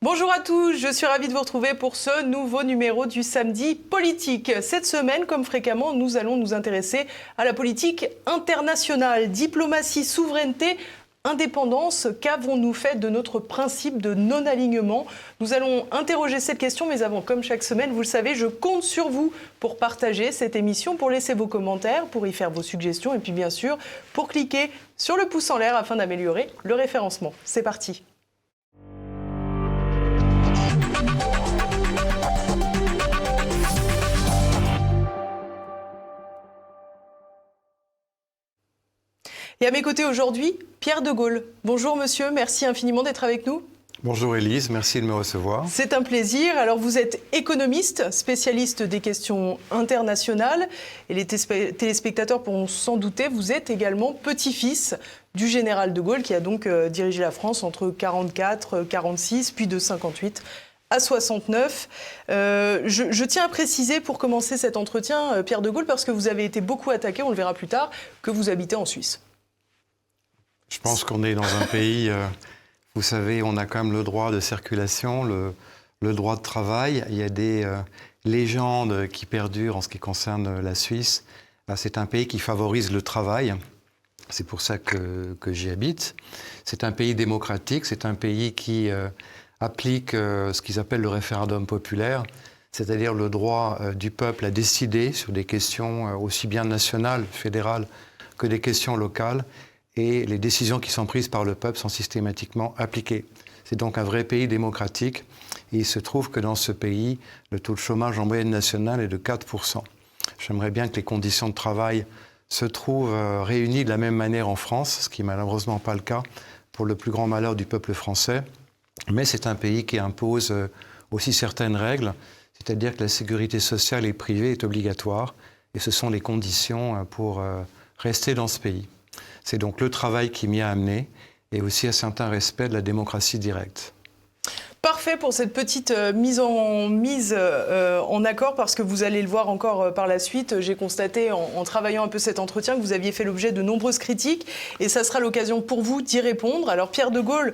Bonjour à tous, je suis ravie de vous retrouver pour ce nouveau numéro du Samedi Politique. Cette semaine, comme fréquemment, nous allons nous intéresser à la politique internationale. Diplomatie, souveraineté, indépendance, qu'avons-nous fait de notre principe de non-alignement? Nous allons interroger cette question, mais avant, comme chaque semaine, vous le savez, je compte sur vous pour partager cette émission, pour laisser vos commentaires, pour y faire vos suggestions et puis bien sûr, pour cliquer sur le pouce en l'air afin d'améliorer le référencement. C'est parti. Et à mes côtés aujourd'hui, Pierre de Gaulle. Bonjour monsieur, merci infiniment d'être avec nous. Bonjour Élise, merci de me recevoir. C'est un plaisir. Alors vous êtes économiste, spécialiste des questions internationales. Et les téléspectateurs pourront s'en douter, vous êtes également petit-fils du général de Gaulle qui a donc dirigé la France entre 44, 46, puis de 58 à 69. Je tiens à préciser pour commencer cet entretien, Pierre de Gaulle, parce que vous avez été beaucoup attaqué, on le verra plus tard, que vous habitez en Suisse. Je pense qu'on est dans un pays, vous savez, on a quand même le droit de circulation, le droit de travail. Il y a des légendes qui perdurent en ce qui concerne la Suisse. C'est un pays qui favorise le travail. C'est pour ça que j'y habite. C'est un pays démocratique, c'est un pays qui applique ce qu'ils appellent le référendum populaire, c'est-à-dire le droit du peuple à décider sur des questions aussi bien nationales, fédérales, que des questions locales. Et les décisions qui sont prises par le peuple sont systématiquement appliquées. C'est donc un vrai pays démocratique. Et il se trouve que dans ce pays, le taux de chômage en moyenne nationale est de 4%. J'aimerais bien que les conditions de travail se trouvent réunies de la même manière en France, ce qui n'est malheureusement pas le cas pour le plus grand malheur du peuple français. Mais c'est un pays qui impose aussi certaines règles, c'est-à-dire que la sécurité sociale et privée est obligatoire. Et ce sont les conditions pour rester dans ce pays. C'est donc le travail qui m'y a amené et aussi un certain respect de la démocratie directe. Parfait pour cette petite mise en accord, parce que vous allez le voir encore par la suite. J'ai constaté en travaillant un peu cet entretien que vous aviez fait l'objet de nombreuses critiques et ça sera l'occasion pour vous d'y répondre. Alors Pierre de Gaulle,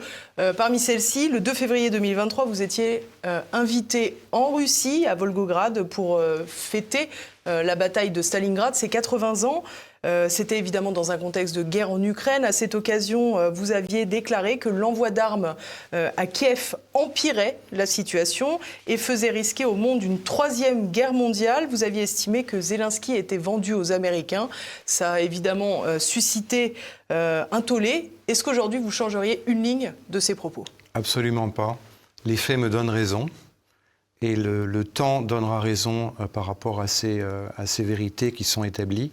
parmi celles-ci, le 2 février 2023, vous étiez invité en Russie, à Volgograd, pour fêter la bataille de Stalingrad, ses 80 ans. C'était évidemment dans un contexte de guerre en Ukraine. À cette occasion, vous aviez déclaré que l'envoi d'armes à Kiev empirait la situation et faisait risquer au monde une troisième guerre mondiale. Vous aviez estimé que Zelensky était vendu aux Américains. Ça a évidemment suscité un tollé. Est-ce qu'aujourd'hui, vous changeriez une ligne de ces propos? Absolument pas. Les faits me donnent raison. Et le temps donnera raison par rapport à ces vérités qui sont établies.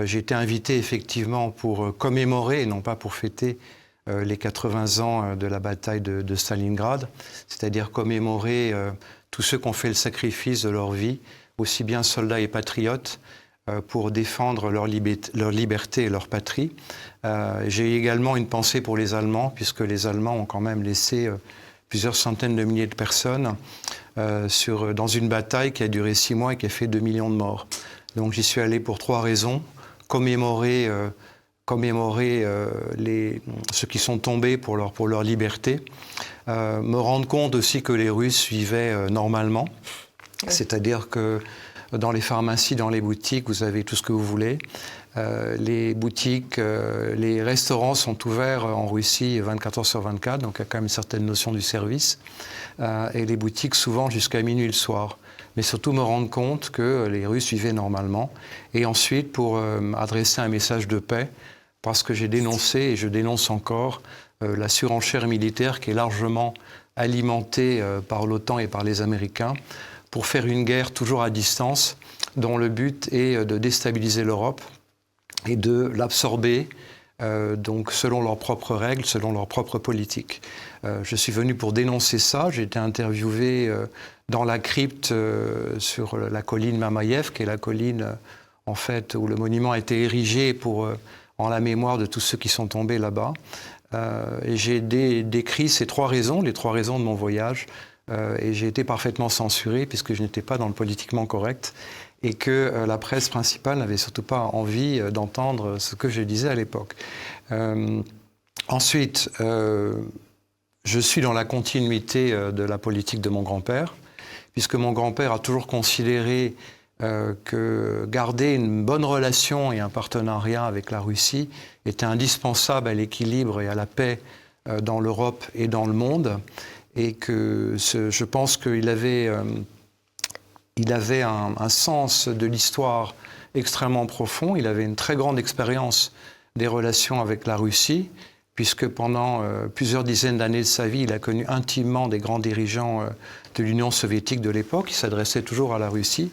J'ai été invité effectivement pour commémorer, et non pas pour fêter, les 80 ans de la bataille de Stalingrad, c'est-à-dire commémorer tous ceux qui ont fait le sacrifice de leur vie, aussi bien soldats et patriotes, pour défendre leur liberté et leur patrie. J'ai également une pensée pour les Allemands, puisque les Allemands ont quand même laissé plusieurs centaines de milliers de personnes dans une bataille qui a duré 6 mois et qui a fait 2 millions de morts. Donc j'y suis allé pour 3 raisons. Commémorer ceux qui sont tombés pour leur liberté. Me rendre compte aussi que les Russes vivaient normalement. Ouais. C'est-à-dire que dans les pharmacies, dans les boutiques, vous avez tout ce que vous voulez. Les boutiques, les restaurants sont ouverts en Russie 24 heures sur 24, donc il y a quand même une certaine notion du service. Et les boutiques souvent jusqu'à minuit le soir. Mais surtout me rendre compte que les Russes vivaient normalement. Et ensuite, pour adresser un message de paix, parce que j'ai dénoncé, et je dénonce encore, la surenchère militaire qui est largement alimentée par l'OTAN et par les Américains, pour faire une guerre toujours à distance, dont le but est de déstabiliser l'Europe et de l'absorber, donc selon leurs propres règles, selon leurs propres politiques. Je suis venu pour dénoncer ça. J'ai été interviewé dans la crypte sur la colline Mamaïev, qui est la colline en fait où le monument a été érigé en la mémoire de tous ceux qui sont tombés là-bas. Et j'ai décrit ces 3 raisons, les 3 raisons de mon voyage. Et j'ai été parfaitement censuré puisque je n'étais pas dans le politiquement correct et que la presse principale n'avait surtout pas envie d'entendre ce que je disais à l'époque. Ensuite, je suis dans la continuité de la politique de mon grand-père, puisque mon grand-père a toujours considéré que garder une bonne relation et un partenariat avec la Russie était indispensable à l'équilibre et à la paix dans l'Europe et dans le monde, et que je pense qu'il avait, un sens de l'histoire extrêmement profond. Il avait une très grande expérience des relations avec la Russie, puisque pendant plusieurs dizaines d'années de sa vie, il a connu intimement des grands dirigeants de l'Union soviétique de l'époque. Il s'adressait toujours à la Russie,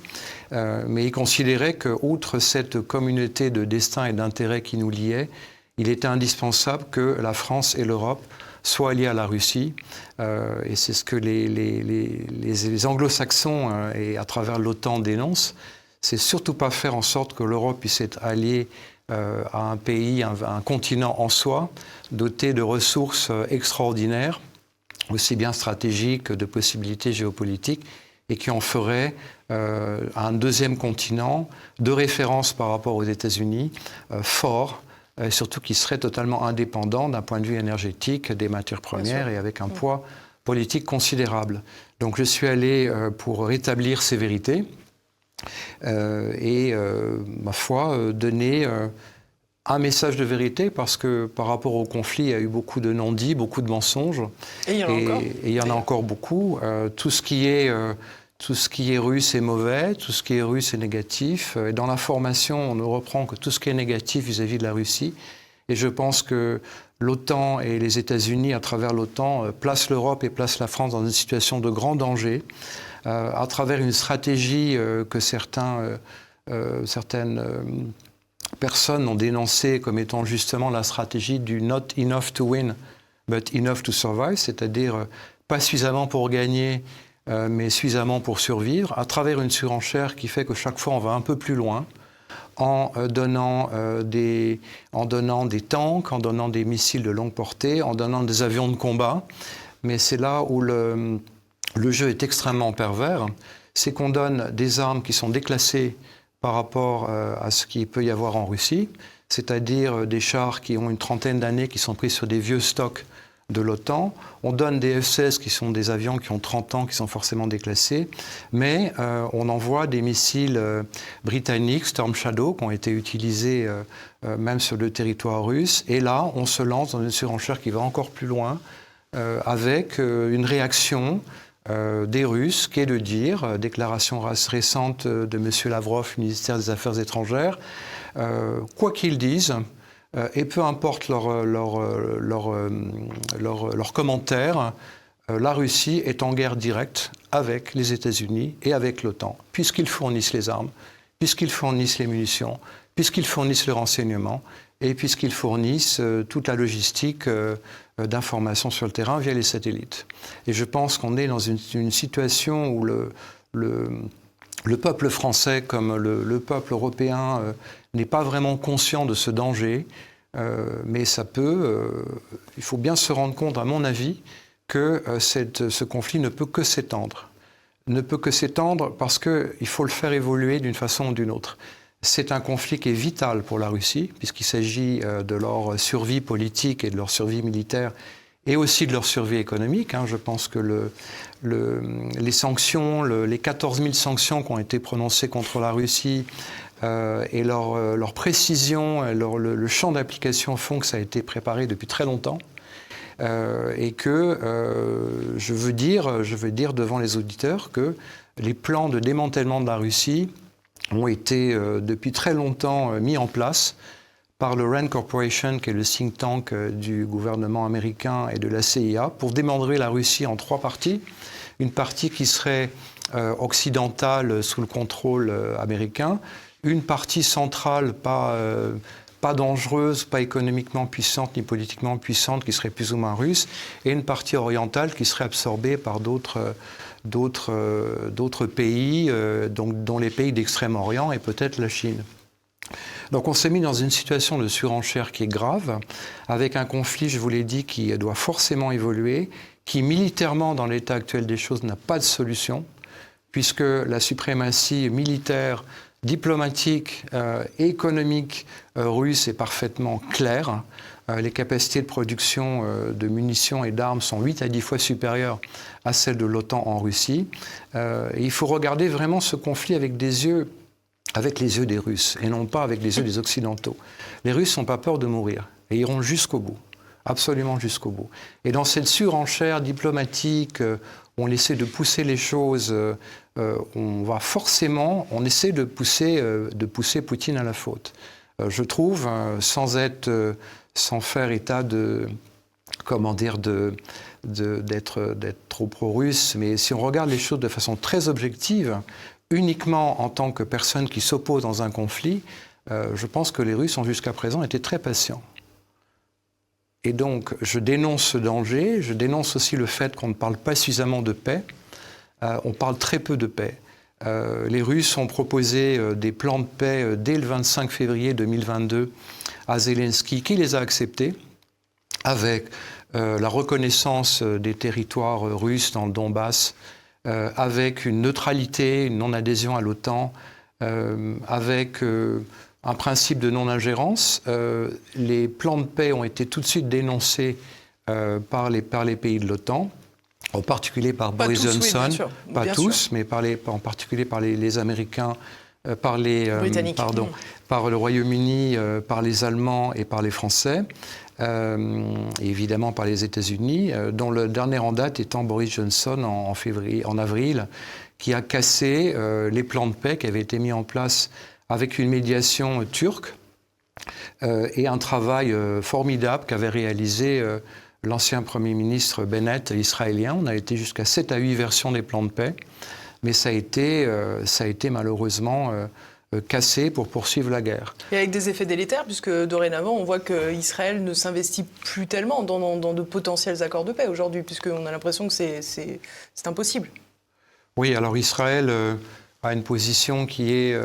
mais il considérait qu'outre cette communauté de destin et d'intérêts qui nous liait, il était indispensable que la France et l'Europe soient liées à la Russie. Et c'est ce que les anglo-saxons, et à travers l'OTAN, dénoncent. C'est surtout pas faire en sorte que l'Europe puisse être alliée à un pays, un continent en soi, doté de ressources extraordinaires, aussi bien stratégiques que de possibilités géopolitiques, et qui en ferait un deuxième continent de référence par rapport aux États-Unis, fort, et surtout qui serait totalement indépendant d'un point de vue énergétique, des matières premières, et avec un poids politique considérable. Donc je suis allé pour rétablir ces vérités, et ma foi, donner un message de vérité, parce que par rapport au conflit, il y a eu beaucoup de non-dits, beaucoup de mensonges. Et il y en a encore. Et il y en a encore beaucoup. Tout ce qui est russe est mauvais, tout ce qui est russe est négatif. Et dans l'information, on ne reprend que tout ce qui est négatif vis-à-vis de la Russie. Et je pense que l'OTAN et les États-Unis, à travers l'OTAN, placent l'Europe et placent la France dans une situation de grand danger, à travers une stratégie que certaines personnes ont dénoncée comme étant justement la stratégie du « not enough to win, but enough to survive », c'est-à-dire pas suffisamment pour gagner, mais suffisamment pour survivre, à travers une surenchère qui fait que chaque fois on va un peu plus loin, en donnant des tanks, en donnant des missiles de longue portée, en donnant des avions de combat. Mais c'est là où le jeu est extrêmement pervers, c'est qu'on donne des armes qui sont déclassées par rapport à ce qu'il peut y avoir en Russie, c'est-à-dire des chars qui ont une trentaine d'années, qui sont pris sur des vieux stocks de l'OTAN. On donne des F-16 qui sont des avions qui ont 30 ans, qui sont forcément déclassés, mais on envoie des missiles britanniques, Storm Shadow, qui ont été utilisés même sur le territoire russe. Et là, on se lance dans une surenchère qui va encore plus loin, avec une réaction des Russes, qui est de dire, déclaration récente de M. Lavrov, ministère des Affaires étrangères, quoi qu'ils disent, et peu importe leurs commentaires, la Russie est en guerre directe avec les États-Unis et avec l'OTAN, puisqu'ils fournissent les armes, puisqu'ils fournissent les munitions, puisqu'ils fournissent le renseignement, et puisqu'ils fournissent toute la logistique d'information sur le terrain via les satellites. Et je pense qu'on est dans une situation où le peuple français, comme le peuple européen, n'est pas vraiment conscient de ce danger, mais il faut bien se rendre compte, à mon avis, que ce conflit ne peut que s'étendre. Ne peut que s'étendre parce qu'il faut le faire évoluer d'une façon ou d'une autre. C'est un conflit qui est vital pour la Russie, puisqu'il s'agit de leur survie politique et de leur survie militaire, et aussi de leur survie économique. Je pense que les sanctions, les 14 000 sanctions qui ont été prononcées contre la Russie, et leur précision, le champ d'application font que ça a été préparé depuis très longtemps, et que je veux dire devant les auditeurs que les plans de démantèlement de la Russie ont été depuis très longtemps mis en place par le RAND Corporation, qui est le think tank du gouvernement américain et de la CIA, pour démembrer la Russie en 3 parties. Une partie qui serait occidentale sous le contrôle américain, une partie centrale pas dangereuse, pas économiquement puissante ni politiquement puissante, qui serait plus ou moins russe, et une partie orientale qui serait absorbée par d'autres pays, dont les pays d'Extrême-Orient et peut-être la Chine. Donc on s'est mis dans une situation de surenchère qui est grave, avec un conflit, je vous l'ai dit, qui doit forcément évoluer, qui militairement, dans l'état actuel des choses, n'a pas de solution, puisque la suprématie militaire diplomatique et économique russe est parfaitement clair. Les capacités de production de munitions et d'armes sont 8 à 10 fois supérieures à celles de l'OTAN en Russie. Et il faut regarder vraiment ce conflit avec les yeux des Russes et non pas avec les yeux des Occidentaux. Les Russes n'ont pas peur de mourir et iront jusqu'au bout, absolument jusqu'au bout. Et dans cette surenchère diplomatique, on essaie de pousser les choses, on essaie de pousser Poutine à la faute. Je trouve, sans faire état d'être trop pro-russe, mais si on regarde les choses de façon très objective, uniquement en tant que personne qui s'oppose dans un conflit, je pense que les Russes ont jusqu'à présent été très patients. Et donc, je dénonce ce danger, je dénonce aussi le fait qu'on ne parle pas suffisamment de paix, on parle très peu de paix. Les Russes ont proposé des plans de paix dès le 25 février 2022 à Zelensky, qui les a acceptés, avec la reconnaissance des territoires russes dans le Donbass, avec une neutralité, une non-adhésion à l'OTAN, avec un principe de non-ingérence. Les plans de paix ont été tout de suite dénoncés par les pays de l'OTAN, en particulier par Boris Johnson, pas tous, mais en particulier par les Américains, par le Royaume-Uni, par les Allemands et par les Français, et évidemment par les États-Unis, dont le dernier en date étant Boris Johnson en avril, qui a cassé les plans de paix qui avaient été mis en place avec une médiation turque et un travail formidable qu'avait réalisé l'ancien Premier ministre Bennett, israélien. On a été jusqu'à 7 à 8 versions des plans de paix, mais ça a été malheureusement cassé pour poursuivre la guerre. Et avec des effets délétères, puisque dorénavant, on voit qu'Israël ne s'investit plus tellement dans de potentiels accords de paix aujourd'hui, puisqu'on a l'impression que c'est impossible. Oui, alors Israël a une position qui est,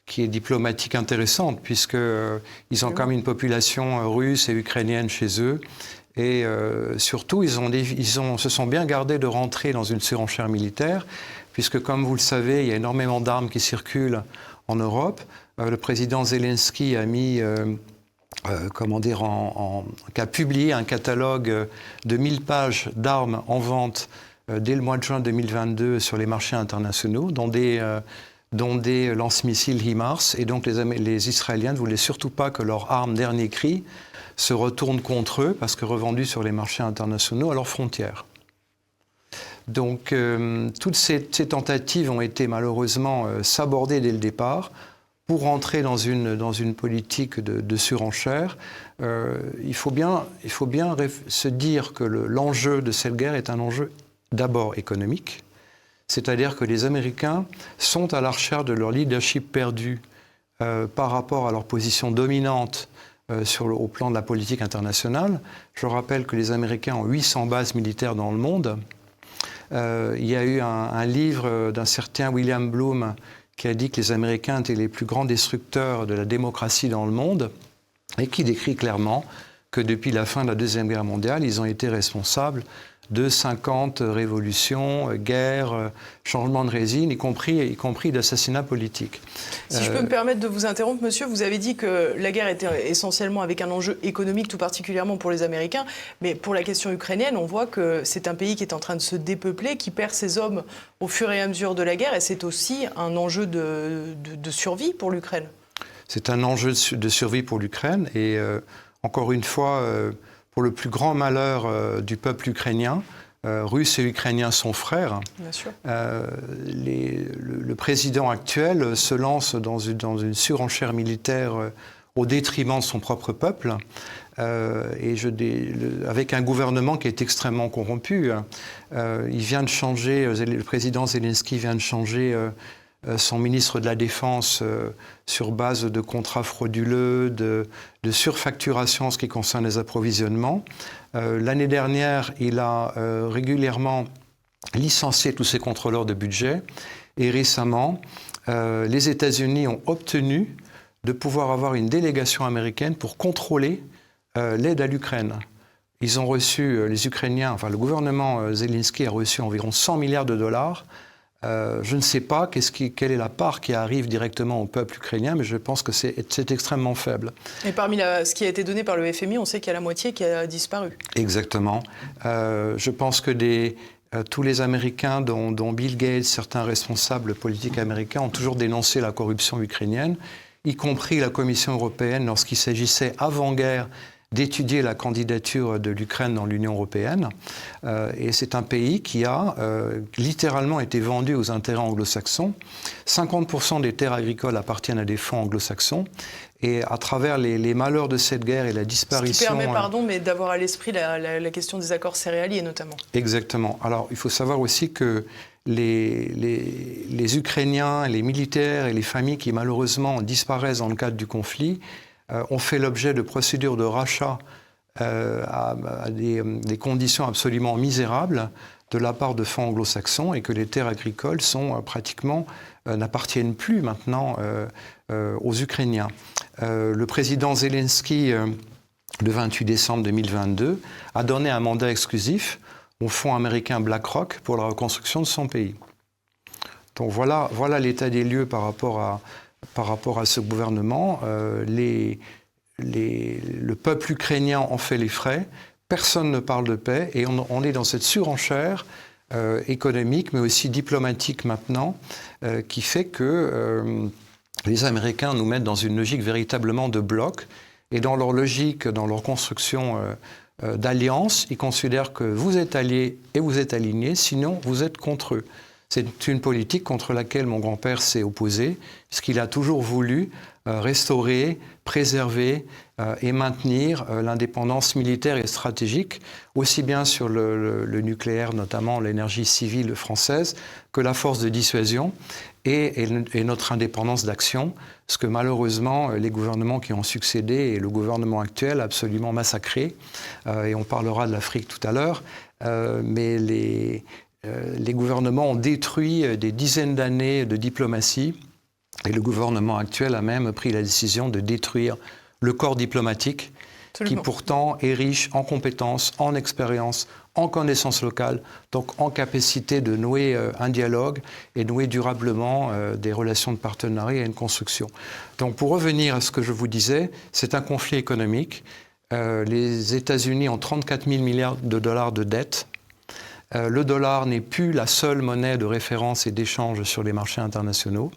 qui est diplomatique intéressante, puisqu'ils ont quand même une population russe et ukrainienne chez eux. Et surtout, ils se sont bien gardés de rentrer dans une surenchère militaire, puisque, comme vous le savez, il y a énormément d'armes qui circulent en Europe. Le président Zelensky a a publié un catalogue de 1000 pages d'armes en vente dès le mois de juin 2022 sur les marchés internationaux, dont des lance-missiles HIMARS. Et donc les Israéliens ne voulaient surtout pas que leurs armes dernier cri se retournent contre eux, parce que revendues sur les marchés internationaux à leurs frontières. Donc toutes ces tentatives ont été malheureusement sabordées dès le départ pour rentrer dans une politique de surenchère. Il faut bien se dire que l'enjeu de cette guerre est un enjeu d'abord économique, c'est-à-dire que les Américains sont à la recherche de leur leadership perdu par rapport à leur position dominante au plan de la politique internationale. Je rappelle que les Américains ont 800 bases militaires dans le monde. Il y a eu un livre d'un certain William Bloom qui a dit que les Américains étaient les plus grands destructeurs de la démocratie dans le monde et qui décrit clairement que depuis la fin de la Deuxième Guerre mondiale, ils ont été responsables de 50 révolutions, guerres, changements de régime, y compris d'assassinats politiques. Si je peux me permettre de vous interrompre, monsieur, vous avez dit que la guerre était essentiellement avec un enjeu économique, tout particulièrement pour les Américains, mais pour la question ukrainienne, on voit que c'est un pays qui est en train de se dépeupler, qui perd ses hommes au fur et à mesure de la guerre, et c'est aussi un enjeu de survie pour l'Ukraine. C'est un enjeu de survie pour l'Ukraine, et encore une fois, pour le plus grand malheur du peuple ukrainien, Russes et Ukrainiens sont frères. Bien sûr. Le président actuel se lance dans une surenchère militaire au détriment de son propre peuple, avec un gouvernement qui est extrêmement corrompu. Il vient de changer, le président Zelensky vient de changer son ministre de la Défense sur base de contrats frauduleux, de surfacturation en ce qui concerne les approvisionnements. L'année dernière, il a régulièrement licencié tous ses contrôleurs de budget. Et récemment, les États-Unis ont obtenu de pouvoir avoir une délégation américaine pour contrôler l'aide à l'Ukraine. Ils ont reçu, les Ukrainiens, enfin le gouvernement Zelensky a reçu environ 100 milliards de dollars Je ne sais pas quelle est la part qui arrive directement au peuple ukrainien, mais je pense que c'est extrêmement faible. Et parmi ce qui a été donné par le FMI, on sait qu'il y a la moitié qui a disparu. Exactement. Je pense que tous les Américains, dont Bill Gates, certains responsables politiques américains, ont toujours dénoncé la corruption ukrainienne, y compris la Commission européenne lorsqu'il s'agissait avant-guerre d'étudier la candidature de l'Ukraine dans l'Union européenne. Et c'est un pays qui a littéralement été vendu aux intérêts anglo-saxons. 50% des terres agricoles appartiennent à des fonds anglo-saxons. Et à travers les malheurs de cette guerre et la disparition... Ce qui permet, mais d'avoir à l'esprit la question des accords céréaliers, notamment. Exactement. Alors, il faut savoir aussi que les Ukrainiens, les militaires et les familles qui, malheureusement, disparaissent dans le cadre du conflit ont fait l'objet de procédures de rachat à des conditions absolument misérables de la part de fonds anglo-saxons et que les terres agricoles n'appartiennent plus maintenant aux Ukrainiens. Le président Zelensky, le 28 décembre 2022, a donné un mandat exclusif au fonds américain BlackRock pour la reconstruction de son pays. Donc voilà l'état des lieux par rapport à ce gouvernement. Le peuple ukrainien en fait les frais, personne ne parle de paix et on est dans cette surenchère économique mais aussi diplomatique maintenant qui fait que les Américains nous mettent dans une logique véritablement de bloc et dans leur logique, dans leur construction d'alliance, ils considèrent que vous êtes alliés et vous êtes alignés, sinon vous êtes contre eux. C'est une politique contre laquelle mon grand-père s'est opposé, puisqu'il a toujours voulu restaurer, préserver et maintenir l'indépendance militaire et stratégique, aussi bien sur le nucléaire, notamment l'énergie civile française, que la force de dissuasion et notre indépendance d'action, ce que malheureusement les gouvernements qui ont succédé et le gouvernement actuel a absolument massacré. Et on parlera de l'Afrique tout à l'heure, mais les gouvernements ont détruit des dizaines d'années de diplomatie et le gouvernement actuel a même pris la décision de détruire le corps diplomatique qui pourtant est riche en compétences, en expérience, en connaissances locales, donc en capacité de nouer un dialogue et nouer durablement des relations de partenariat et une construction. Donc pour revenir à ce que je vous disais, c'est un conflit économique. Les États-Unis ont 34 000 milliards de dollars de dettes. Le dollar n'est plus la seule monnaie de référence et d'échange sur les marchés internationaux.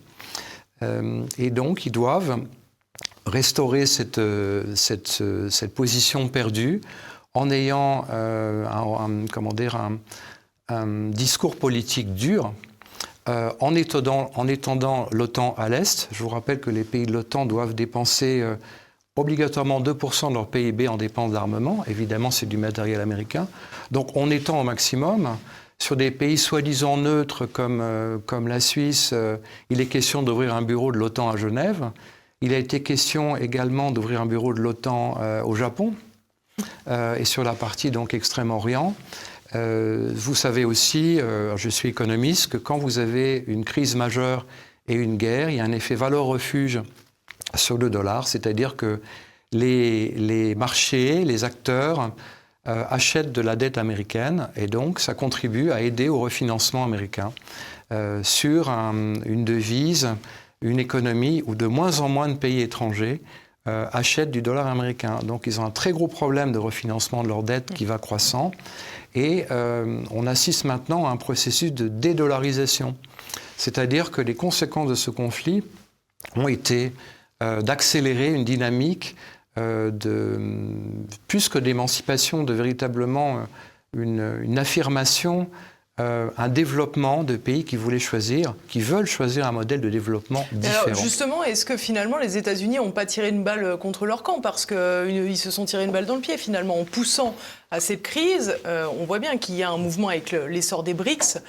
Et donc, ils doivent restaurer cette position perdue en ayant un discours politique dur, en étendant l'OTAN à l'Est. Je vous rappelle que les pays de l'OTAN doivent dépenser obligatoirement 2% de leur PIB en dépenses d'armement. Évidemment, c'est du matériel américain. Donc, on étend au maximum. Sur des pays soi-disant neutres comme la Suisse, il est question d'ouvrir un bureau de l'OTAN à Genève. Il a été question également d'ouvrir un bureau de l'OTAN au Japon et sur la partie donc Extrême-Orient. Vous savez aussi, je suis économiste, que quand vous avez une crise majeure et une guerre, il y a un effet valeur-refuge sur le dollar, c'est-à-dire que les marchés, les acteurs achètent de la dette américaine et donc ça contribue à aider au refinancement américain sur une devise, une économie où de moins en moins de pays étrangers achètent du dollar américain. Donc ils ont un très gros problème de refinancement de leur dette qui va croissant et on assiste maintenant à un processus de dédollarisation. C'est-à-dire que les conséquences de ce conflit ont été d'accélérer une dynamique plus que d'émancipation, de véritablement une affirmation, un développement de pays qui veulent choisir un modèle de développement différent. Alors justement, est-ce que finalement les États-Unis n'ont pas tiré une balle contre leur camp? Parce qu'ils se sont tirés une balle dans le pied finalement en poussant à cette crise. On voit bien qu'il y a un mouvement avec l'essor des BRICS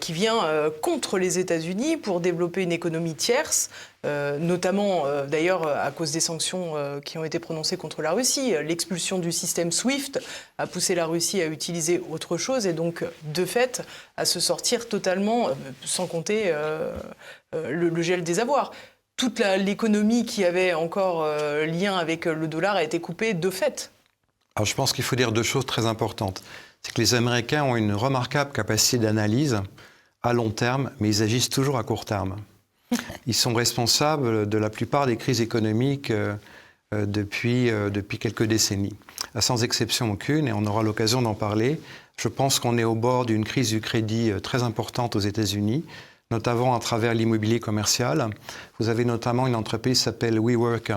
qui vient contre les États-Unis pour développer une économie tierce, notamment d'ailleurs à cause des sanctions qui ont été prononcées contre la Russie. L'expulsion du système SWIFT a poussé la Russie à utiliser autre chose et donc de fait à se sortir totalement, sans compter le gel des avoirs. Toute l'économie qui avait encore lien avec le dollar a été coupée de fait. Alors je pense qu'il faut dire deux choses très importantes. C'est que les Américains ont une remarquable capacité d'analyse à long terme, mais ils agissent toujours à court terme. Ils sont responsables de la plupart des crises économiques depuis quelques décennies, sans exception aucune, et on aura l'occasion d'en parler. Je pense qu'on est au bord d'une crise du crédit très importante aux États-Unis, notamment à travers l'immobilier commercial. Vous avez notamment une entreprise qui s'appelle WeWork,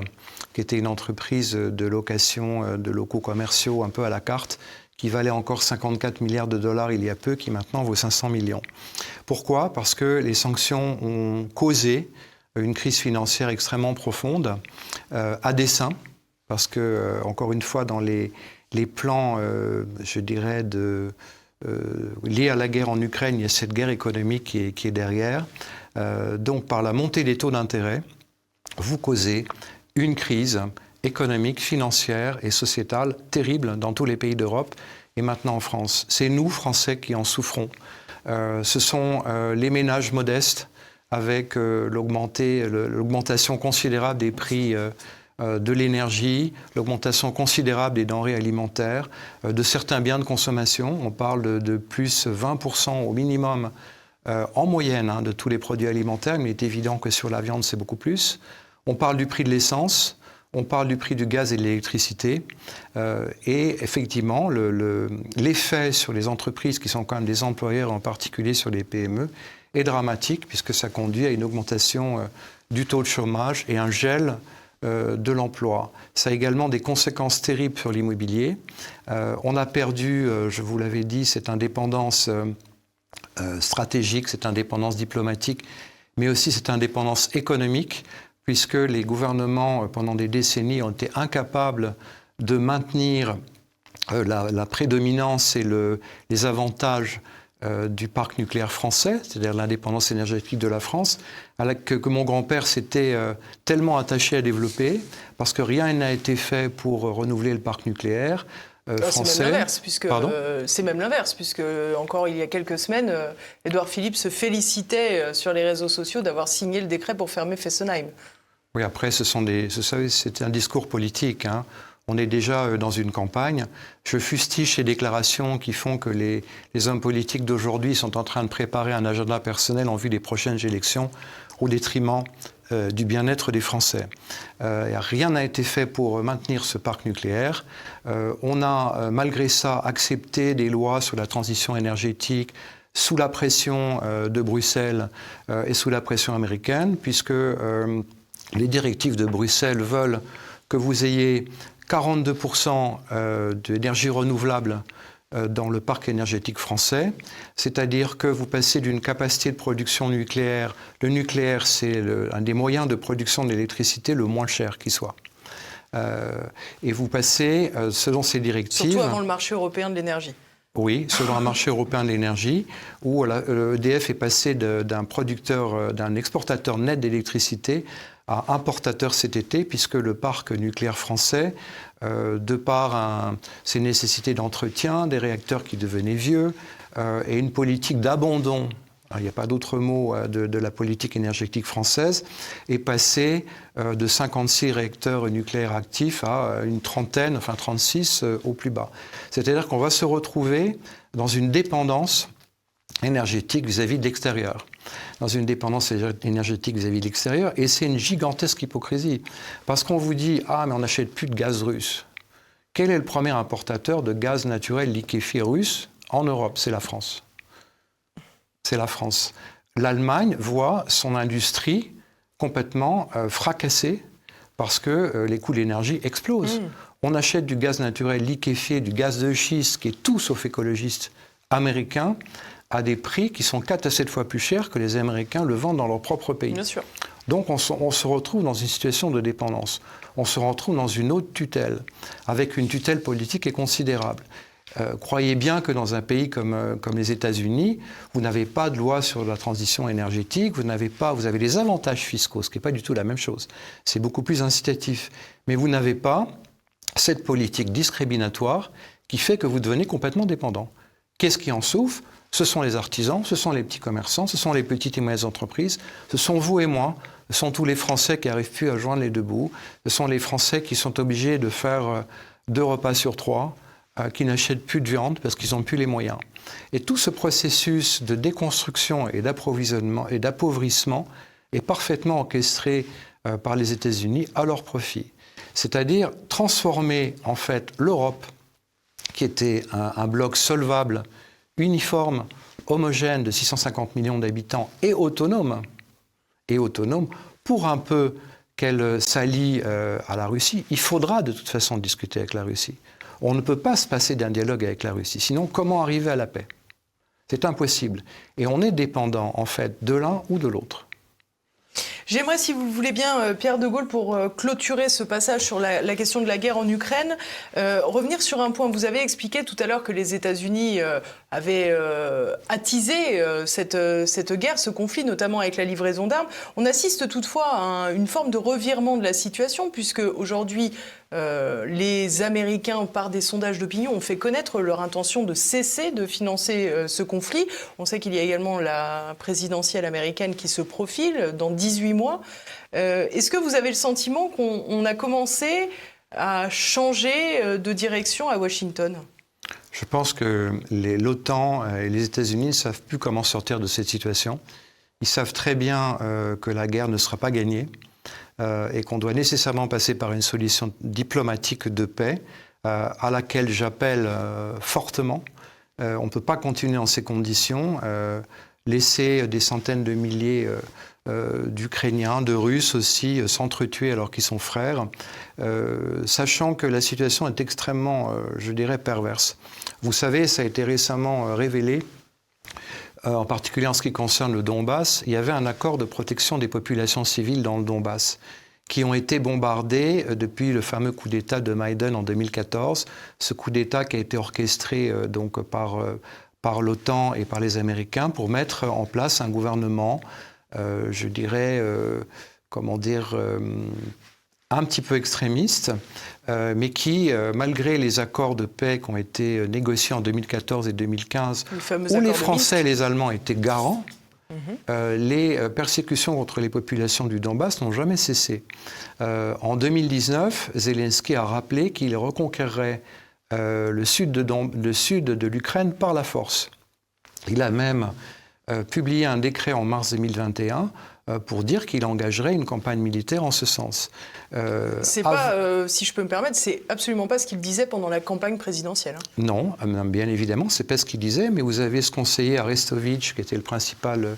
qui était une entreprise de location de locaux commerciaux un peu à la carte, qui valait encore 54 milliards de dollars il y a peu, qui maintenant vaut 500 millions. Pourquoi ? Parce que les sanctions ont causé une crise financière extrêmement profonde, à dessein, parce que, encore une fois, dans les plans, je dirais, liés à la guerre en Ukraine, il y a cette guerre économique qui est derrière. Donc, par la montée des taux d'intérêt, vous causez une crise économique, financière et sociétale terrible dans tous les pays d'Europe et maintenant en France. C'est nous, Français, qui en souffrons. Ce sont les ménages modestes avec l'augmentation considérable des prix de l'énergie, l'augmentation considérable des denrées alimentaires, de certains biens de consommation. On parle de plus 20% au minimum en moyenne de tous les produits alimentaires, mais il est évident que sur la viande, c'est beaucoup plus. On parle du prix de l'essence, on parle du prix du gaz et de l'électricité. Et effectivement, l'effet sur les entreprises qui sont quand même des employeurs, en particulier sur les PME, est dramatique puisque ça conduit à une augmentation du taux de chômage et un gel de l'emploi. Ça a également des conséquences terribles sur l'immobilier. On a perdu, je vous l'avais dit, cette indépendance stratégique, cette indépendance diplomatique, mais aussi cette indépendance économique, puisque les gouvernements, pendant des décennies, ont été incapables de maintenir la prédominance et les avantages du parc nucléaire français, c'est-à-dire l'indépendance énergétique de la France, que mon grand-père s'était tellement attaché à développer, parce que rien n'a été fait pour renouveler le parc nucléaire français. C'est même l'inverse, puisque encore il y a quelques semaines, Édouard Philippe se félicitait sur les réseaux sociaux d'avoir signé le décret pour fermer Fessenheim. Oui, après, c'est un discours politique, hein. On est déjà dans une campagne. Je fustige ces déclarations qui font que les hommes politiques d'aujourd'hui sont en train de préparer un agenda personnel en vue des prochaines élections au détriment du bien-être des Français. Rien n'a été fait pour maintenir ce parc nucléaire. On a, malgré ça, accepté des lois sur la transition énergétique sous la pression de Bruxelles et sous la pression américaine, puisque les directives de Bruxelles veulent que vous ayez 42% d'énergie renouvelable dans le parc énergétique français, c'est-à-dire que vous passez d'une capacité de production nucléaire. Le nucléaire, c'est un des moyens de production d'électricité le moins cher qui soit. Et vous passez, selon ces directives... Surtout avant le marché européen de l'énergie. Oui, selon un marché européen de l'énergie, où EDF est passé d'un exportateur net d'électricité à importateur cet été, puisque le parc nucléaire français, de par ses nécessités d'entretien, des réacteurs qui devenaient vieux, et une politique d'abandon, il n'y a pas d'autre mot, de la politique énergétique française, est passé de 56 réacteurs nucléaires actifs à une trentaine, enfin 36 au plus bas. C'est-à-dire qu'on va se retrouver dans une dépendance énergétique vis-à-vis de l'extérieur. Dans une dépendance énergétique vis-à-vis de l'extérieur, et c'est une gigantesque hypocrisie. Parce qu'on vous dit « Ah, mais on n'achète plus de gaz russe ». Quel est le premier importateur de gaz naturel liquéfié russe en Europe ? C'est la France. C'est la France. L'Allemagne voit son industrie complètement fracassée parce que les coûts de l'énergie explosent. On achète du gaz naturel liquéfié, du gaz de schiste, qui est tout sauf écologiste, américain, à des prix qui sont 4 à 7 fois plus chers que les Américains le vendent dans leur propre pays. Bien sûr. Donc on se retrouve dans une situation de dépendance. On se retrouve dans une autre tutelle, avec une tutelle politique qui est considérable. Croyez bien que dans un pays comme les États-Unis, vous n'avez pas de loi sur la transition énergétique, vous avez des avantages fiscaux, ce qui n'est pas du tout la même chose. C'est beaucoup plus incitatif. Mais vous n'avez pas cette politique discriminatoire qui fait que vous devenez complètement dépendant. Qu'est-ce qui en souffre ? Ce sont les artisans, ce sont les petits commerçants, ce sont les petites et moyennes entreprises, ce sont vous et moi, ce sont tous les Français qui n'arrivent plus à joindre les deux bouts, ce sont les Français qui sont obligés de faire 2 repas sur 3, qui n'achètent plus de viande parce qu'ils n'ont plus les moyens. Et tout ce processus de déconstruction et d'approvisionnement et d'appauvrissement est parfaitement orchestré par les États-Unis à leur profit. C'est-à-dire transformer en fait l'Europe, qui était un bloc solvable, uniforme, homogène de 650 millions d'habitants et autonome, pour un peu qu'elle s'allie à la Russie. Il faudra de toute façon discuter avec la Russie. On ne peut pas se passer d'un dialogue avec la Russie. Sinon, comment arriver à la paix? C'est impossible. Et on est dépendant, en fait, de l'un ou de l'autre. J'aimerais, si vous le voulez bien, Pierre de Gaulle, pour clôturer ce passage sur la question de la guerre en Ukraine, revenir sur un point. Vous avez expliqué tout à l'heure que les États-Unis avaient attisé cette guerre, ce conflit, notamment avec la livraison d'armes. On assiste toutefois à une forme de revirement de la situation, puisque aujourd'hui, les Américains, par des sondages d'opinion, ont fait connaître leur intention de cesser de financer ce conflit. On sait qu'il y a également la présidentielle américaine qui se profile dans 18 mois. Est-ce que vous avez le sentiment qu'on a commencé à changer de direction à Washington ? Je pense que l'OTAN et les États-Unis ne savent plus comment sortir de cette situation. Ils savent très bien que la guerre ne sera pas gagnée. Et qu'on doit nécessairement passer par une solution diplomatique de paix à laquelle j'appelle fortement. On ne peut pas continuer en ces conditions, laisser des centaines de milliers d'Ukrainiens, de Russes aussi, s'entretuer alors qu'ils sont frères, sachant que la situation est extrêmement, je dirais, perverse. Vous savez, ça a été récemment révélé, en particulier en ce qui concerne le Donbass, il y avait un accord de protection des populations civiles dans le Donbass qui ont été bombardées depuis le fameux coup d'État de Maïdan en 2014. Ce coup d'État qui a été orchestré donc par l'OTAN et par les Américains pour mettre en place un gouvernement, je dirais, un petit peu extrémiste, mais qui, malgré les accords de paix qui ont été négociés en 2014 et 2015, où les Français et les Allemands étaient garants, les persécutions contre les populations du Donbass n'ont jamais cessé. En 2019, Zelensky a rappelé qu'il reconquerrait le sud de l'Ukraine par la force. Il a même publié un décret en mars 2021 pour dire qu'il engagerait une campagne militaire en ce sens. C'est pas, si je peux me permettre, c'est absolument pas ce qu'il disait pendant la campagne présidentielle. Non, bien évidemment, c'est pas ce qu'il disait, mais vous avez ce conseiller Arestovitch, qui était le principal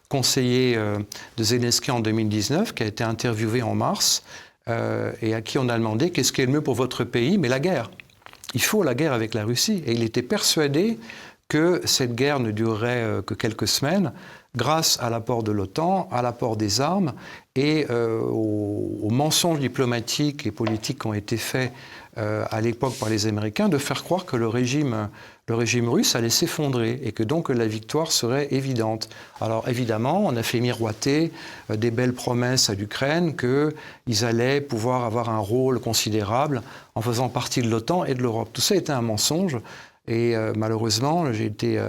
conseiller de Zelensky en 2019, qui a été interviewé en mars, et à qui on a demandé « Qu'est-ce qui est le mieux pour votre pays ?» Mais la guerre. Il faut la guerre avec la Russie. Et il était persuadé que cette guerre ne durerait que quelques semaines, grâce à l'apport de l'OTAN, à l'apport des armes et aux mensonges diplomatiques et politiques qui ont été faits à l'époque par les Américains, de faire croire que le régime russe allait s'effondrer et que donc la victoire serait évidente. Alors évidemment, on a fait miroiter des belles promesses à l'Ukraine qu'ils allaient pouvoir avoir un rôle considérable en faisant partie de l'OTAN et de l'Europe. Tout ça était un mensonge et malheureusement, j'ai été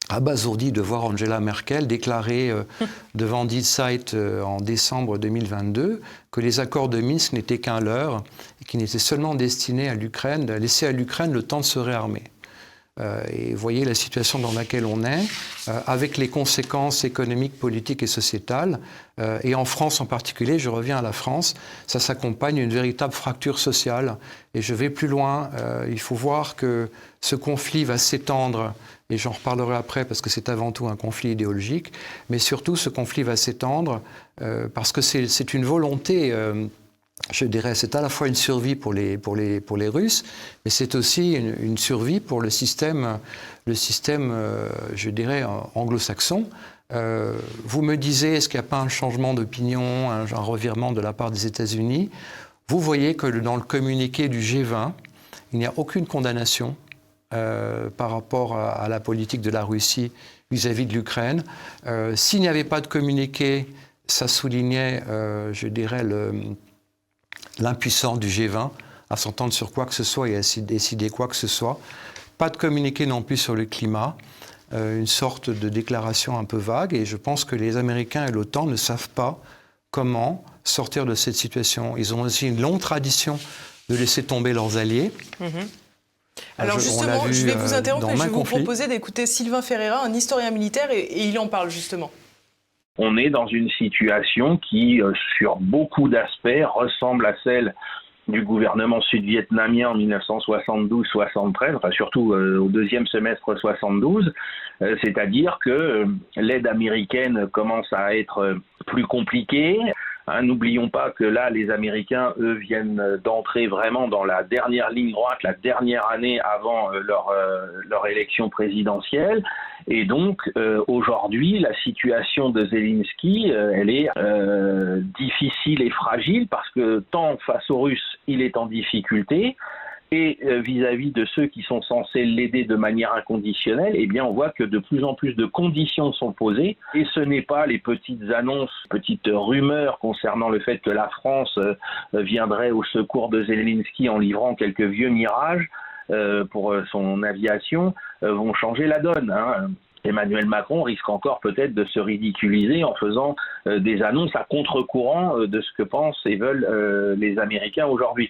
abasourdi de voir Angela Merkel déclarer devant Die Zeit en décembre 2022 que les accords de Minsk n'étaient qu'un leurre et qu'ils n'étaient seulement destinés à l'Ukraine, à laisser à l'Ukraine le temps de se réarmer. Et vous voyez la situation dans laquelle on est, avec les conséquences économiques, politiques et sociétales. Et en France en particulier, je reviens à la France, ça s'accompagne d'une véritable fracture sociale. Et je vais plus loin, il faut voir que ce conflit va s'étendre, et j'en reparlerai après parce que c'est avant tout un conflit idéologique, mais surtout ce conflit va s'étendre parce que c'est une volonté... je dirais, c'est à la fois une survie pour les Russes, mais c'est aussi une survie pour le système je dirais, anglo-saxon. Vous me disiez, est-ce qu'il n'y a pas un changement d'opinion, un revirement de la part des États-Unis? Vous voyez que dans le communiqué du G20, il n'y a aucune condamnation par rapport à la politique de la Russie vis-à-vis de l'Ukraine. S'il n'y avait pas de communiqué, ça soulignait, je dirais, l'impuissance du G20 à s'entendre sur quoi que ce soit et à décider quoi que ce soit. Pas de communiqué non plus sur le climat, une sorte de déclaration un peu vague. Et je pense que les Américains et l'OTAN ne savent pas comment sortir de cette situation. Ils ont aussi une longue tradition de laisser tomber leurs alliés. Alors justement, je vais vous interrompre et je vais vous proposer d'écouter Sylvain Ferreira, un historien militaire, et il en parle justement. On est dans une situation qui, sur beaucoup d'aspects, ressemble à celle du gouvernement sud-vietnamien en 1972-73, enfin surtout au deuxième semestre 72, c'est-à-dire que l'aide américaine commence à être plus compliquée. N'oublions pas que là, les Américains, eux, viennent d'entrer vraiment dans la dernière ligne droite, la dernière année avant leur élection présidentielle. Et donc, aujourd'hui, la situation de Zelensky, elle est difficile et fragile parce que tant face aux Russes, il est en difficulté, et vis-à-vis de ceux qui sont censés l'aider de manière inconditionnelle, eh bien, on voit que de plus en plus de conditions sont posées. Et ce n'est pas les petites annonces, petites rumeurs concernant le fait que la France viendrait au secours de Zelensky en livrant quelques vieux mirages pour son aviation vont changer la donne. Emmanuel Macron risque encore peut-être de se ridiculiser en faisant des annonces à contre-courant de ce que pensent et veulent les Américains aujourd'hui.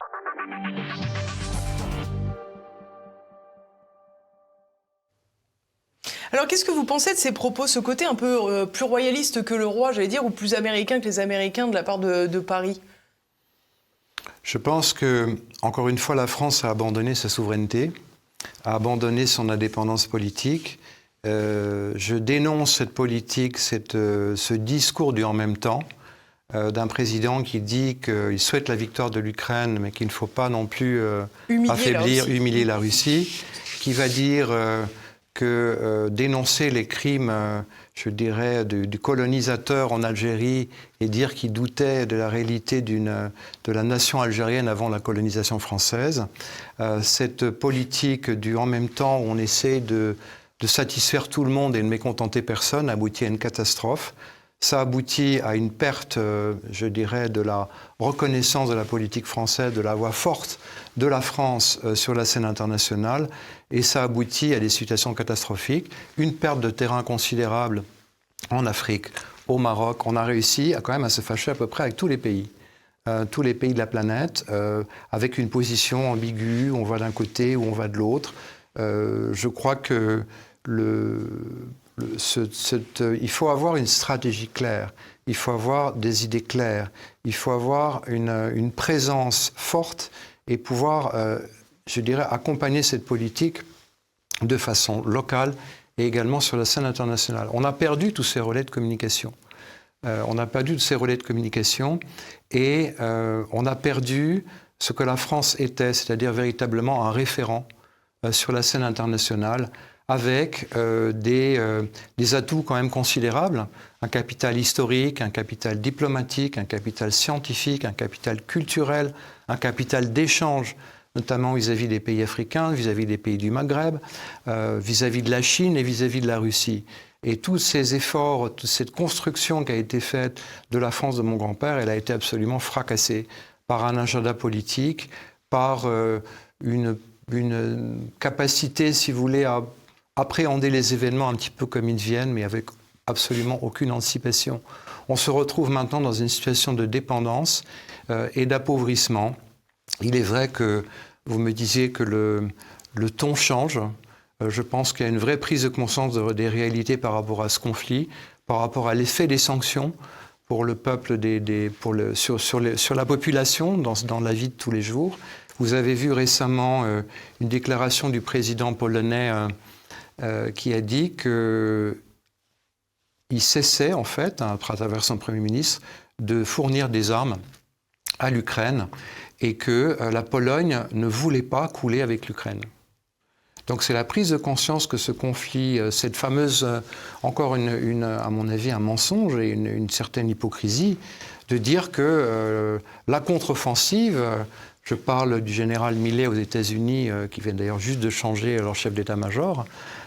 Alors, qu'est-ce que vous pensez de ces propos, ce côté un peu plus royaliste que le roi, j'allais dire, ou plus américain que les Américains de la part de Paris ? Je pense que, encore une fois, la France a abandonné sa souveraineté, a abandonné son indépendance politique. Je dénonce cette politique, ce discours du « en même temps », d'un président qui dit qu'il souhaite la victoire de l'Ukraine, mais qu'il ne faut pas non plus humilier la Russie, qui va dire que dénoncer les crimes, je dirais, du colonisateur en Algérie et dire qu'il doutait de la réalité de la nation algérienne avant la colonisation française. Cette politique du « en même temps » où on essaie de satisfaire tout le monde et de mécontenter personne aboutit à une catastrophe. Ça aboutit à une perte, je dirais, de la reconnaissance de la politique française, de la voix forte de la France sur la scène internationale, et ça aboutit à des situations catastrophiques, une perte de terrain considérable en Afrique, au Maroc. On a réussi quand même à se fâcher à peu près avec tous les pays de la planète, avec une position ambiguë, on va d'un côté ou on va de l'autre. Je crois que il faut avoir une stratégie claire, il faut avoir des idées claires, il faut avoir une présence forte et pouvoir, je dirais, accompagner cette politique de façon locale et également sur la scène internationale. On a perdu tous ces relais de communication. On a perdu tous ces relais de communication et on a perdu ce que la France était, c'est-à-dire véritablement un référent sur la scène internationale, avec des atouts quand même considérables, un capital historique, un capital diplomatique, un capital scientifique, un capital culturel, un capital d'échange, notamment vis-à-vis des pays africains, vis-à-vis des pays du Maghreb, vis-à-vis de la Chine et vis-à-vis de la Russie. Et tous ces efforts, toute cette construction qui a été faite de la France de mon grand-père, elle a été absolument fracassée par un agenda politique, par une capacité, si vous voulez, à appréhender les événements un petit peu comme ils viennent, mais avec absolument aucune anticipation. On se retrouve maintenant dans une situation de dépendance et d'appauvrissement. Il est vrai que vous me disiez que le ton change. Je pense qu'il y a une vraie prise de conscience des réalités par rapport à ce conflit, par rapport à l'effet des sanctions pour le peuple, sur la population, dans la vie de tous les jours. Vous avez vu récemment une déclaration du président polonais qui a dit qu'il cessait, en fait, à travers son Premier ministre, de fournir des armes à l'Ukraine et que la Pologne ne voulait pas couler avec l'Ukraine. Donc c'est la prise de conscience que ce conflit, cette fameuse, encore à mon avis, un mensonge et une certaine hypocrisie, de dire que la contre-offensive, je parle du général Milley aux États-Unis, qui vient d'ailleurs juste de changer leur chef d'état-major.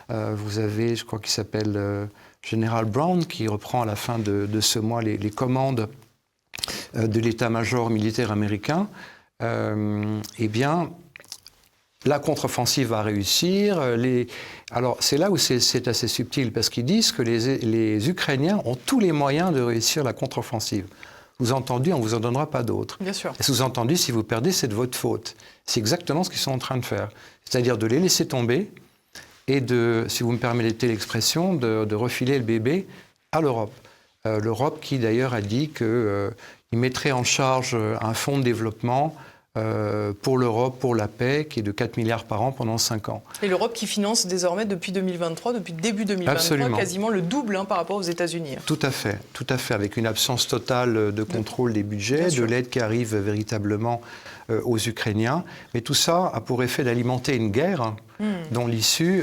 Vous avez, je crois qu'il s'appelle général Brown, qui reprend à la fin de ce mois les commandes de l'état-major militaire américain. Eh bien, la contre-offensive va réussir. Alors, c'est là où c'est assez subtil, parce qu'ils disent que les Ukrainiens ont tous les moyens de réussir la contre-offensive. Sous-entendu, on ne vous en donnera pas d'autres. Bien sûr. Et sous-entendu, si vous perdez, c'est de votre faute. C'est exactement ce qu'ils sont en train de faire. C'est-à-dire de les laisser tomber et de, si vous me permettez l'expression, de refiler le bébé à l'Europe. L'Europe qui d'ailleurs a dit qu'il mettrait en charge un fonds de développement pour l'Europe, pour la paix, qui est de 4 milliards par an pendant 5 ans. Et l'Europe qui finance désormais depuis 2023, depuis début 2023, Absolument. Quasiment le double par rapport aux États-Unis. Tout à fait, avec une absence totale de contrôle des budgets, de l'aide qui arrive véritablement aux Ukrainiens. Mais tout ça a pour effet d'alimenter une guerre dont l'issue,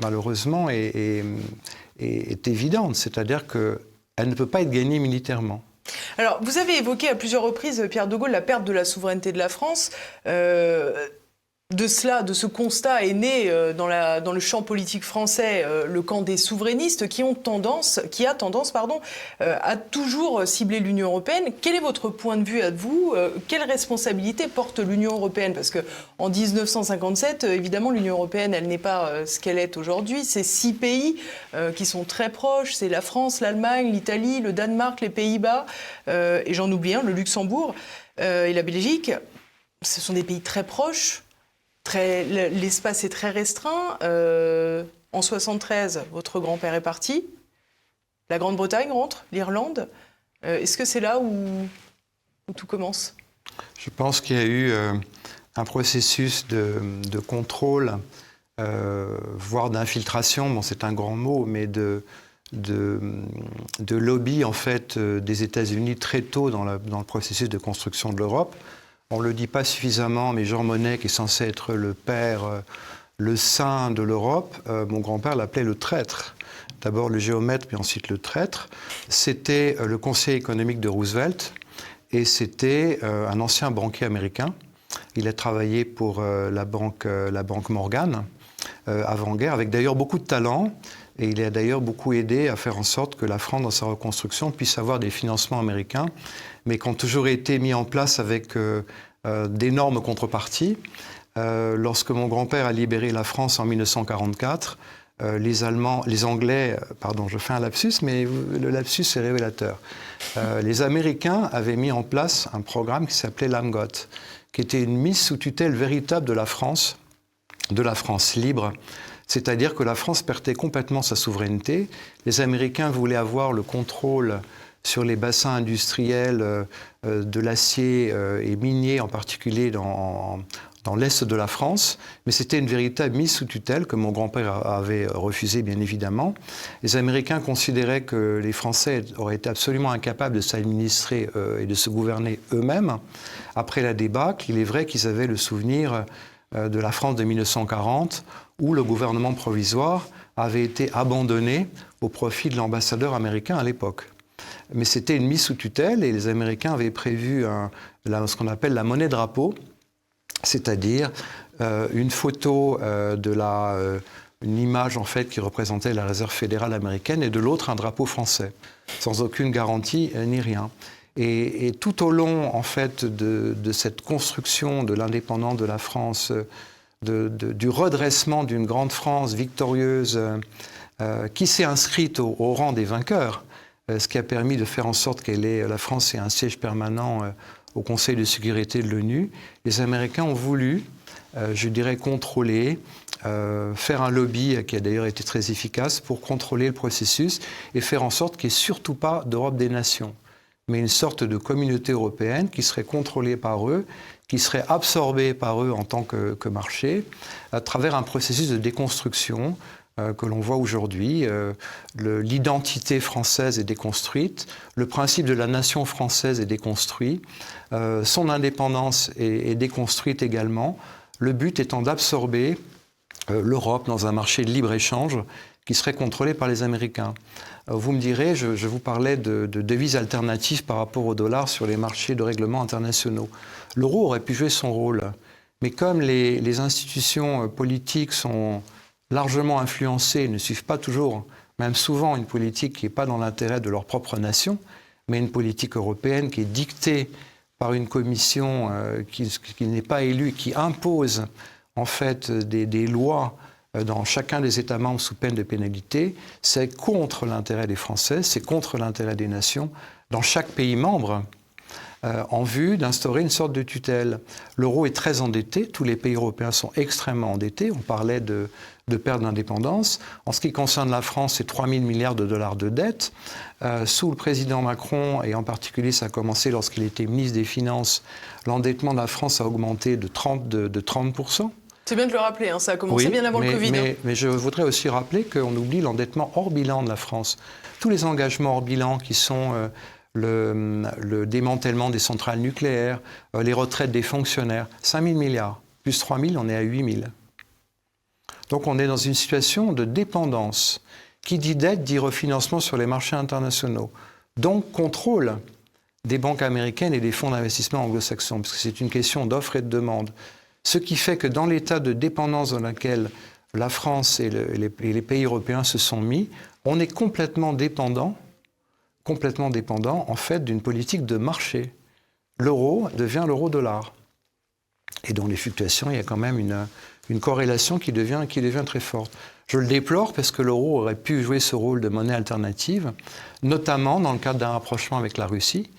malheureusement, est évidente. C'est-à-dire qu'elle ne peut pas être gagnée militairement. Alors, vous avez évoqué à plusieurs reprises, Pierre de Gaulle, la perte de la souveraineté de la France. De ce constat est né dans le champ politique français le camp des souverainistes qui a tendance à toujours cibler l'Union européenne. Quel est votre point de vue à vous ? Quelle responsabilité porte l'Union européenne ? Parce qu'en 1957, évidemment, l'Union européenne, elle n'est pas ce qu'elle est aujourd'hui. C'est 6 pays qui sont très proches. C'est la France, l'Allemagne, l'Italie, le Danemark, les Pays-Bas, et j'en oublie un, le Luxembourg et la Belgique. Ce sont des pays très proches. L'espace est très restreint. En 73, votre grand-père est parti. La Grande-Bretagne rentre, l'Irlande. Est-ce que c'est là où tout commence ? Je pense qu'il y a eu un processus de contrôle, voire d'infiltration, bon, c'est un grand mot, mais de lobby en fait, des États-Unis très tôt dans le processus de construction de l'Europe. On ne le dit pas suffisamment, mais Jean Monnet, qui est censé être le père, le saint de l'Europe, mon grand-père l'appelait le traître. D'abord le géomètre, puis ensuite le traître. C'était le conseiller économique de Roosevelt et c'était un ancien banquier américain. Il a travaillé pour la banque Morgan avant-guerre, avec d'ailleurs beaucoup de talent. Et il a d'ailleurs beaucoup aidé à faire en sorte que la France, dans sa reconstruction, puisse avoir des financements américains, mais qui ont toujours été mis en place avec d'énormes contreparties. Lorsque mon grand-père a libéré la France en 1944, les Anglais, pardon, je fais un lapsus, mais le lapsus est révélateur. Les Américains avaient mis en place un programme qui s'appelait l'AMGOT, qui était une mise sous tutelle véritable de la France libre. C'est-à-dire que la France perdait complètement sa souveraineté. Les Américains voulaient avoir le contrôle sur les bassins industriels de l'acier et minier, en particulier dans l'est de la France. Mais c'était une véritable mise sous tutelle que mon grand-père avait refusée, bien évidemment. Les Américains considéraient que les Français auraient été absolument incapables de s'administrer et de se gouverner eux-mêmes. Après la débâcle, il est vrai qu'ils avaient le souvenir de la France de 1940, où le gouvernement provisoire avait été abandonné au profit de l'ambassadeur américain à l'époque. Mais c'était une mise sous tutelle et les Américains avaient prévu ce qu'on appelle la monnaie drapeau, c'est-à-dire une photo une image en fait qui représentait la réserve fédérale américaine et de l'autre un drapeau français, sans aucune garantie ni rien. Et tout au long en fait de cette construction de l'indépendance de la France, du redressement d'une grande France victorieuse qui s'est inscrite au rang des vainqueurs, ce qui a permis de faire en sorte la France ait un siège permanent au Conseil de sécurité de l'ONU. Les Américains ont voulu, je dirais, contrôler, faire un lobby qui a d'ailleurs été très efficace pour contrôler le processus et faire en sorte qu'il n'y ait surtout pas d'Europe des nations, mais une sorte de communauté européenne qui serait contrôlée par eux, qui serait absorbée par eux en tant que marché, à travers un processus de déconstruction que l'on voit aujourd'hui. L'identité française est déconstruite, le principe de la nation française est déconstruit, son indépendance est déconstruite également, le but étant d'absorber l'Europe dans un marché de libre-échange qui serait contrôlé par les Américains. Vous me direz, je vous parlais de devises alternatives par rapport au dollar sur les marchés de règlement internationaux. L'euro aurait pu jouer son rôle, mais comme les institutions politiques sont largement influencées, ne suivent pas toujours, même souvent une politique qui n'est pas dans l'intérêt de leur propre nation, mais une politique européenne qui est dictée par une commission qui n'est pas élue, qui impose en fait des lois dans chacun des États membres sous peine de pénalité, c'est contre l'intérêt des Français, c'est contre l'intérêt des nations. Dans chaque pays membre, en vue d'instaurer une sorte de tutelle. L'euro est très endetté, tous les pays européens sont extrêmement endettés, on parlait de perte d'indépendance. En ce qui concerne la France, c'est 3 000 milliards de dollars de dette. Sous le président Macron, et en particulier ça a commencé lorsqu'il était ministre des Finances, l'endettement de la France a augmenté de 30%. C'est bien de le rappeler, ça a commencé bien avant le Covid. Mais je voudrais aussi rappeler qu'on oublie l'endettement hors bilan de la France. Tous les engagements hors bilan qui sont le démantèlement des centrales nucléaires, les retraites des fonctionnaires, 5 000 milliards, plus 3 000, on est à 8 000. Donc on est dans une situation de dépendance. Qui dit dette dit refinancement sur les marchés internationaux. Donc contrôle des banques américaines et des fonds d'investissement anglo-saxons, parce que c'est une question d'offre et de demande. Ce qui fait que dans l'état de dépendance dans lequel la France et les pays européens se sont mis, on est complètement dépendant en fait d'une politique de marché. L'euro devient l'euro-dollar. Et dans les fluctuations, il y a quand même une corrélation qui devient très forte. Je le déplore parce que l'euro aurait pu jouer ce rôle de monnaie alternative, notamment dans le cadre d'un rapprochement avec la Russie.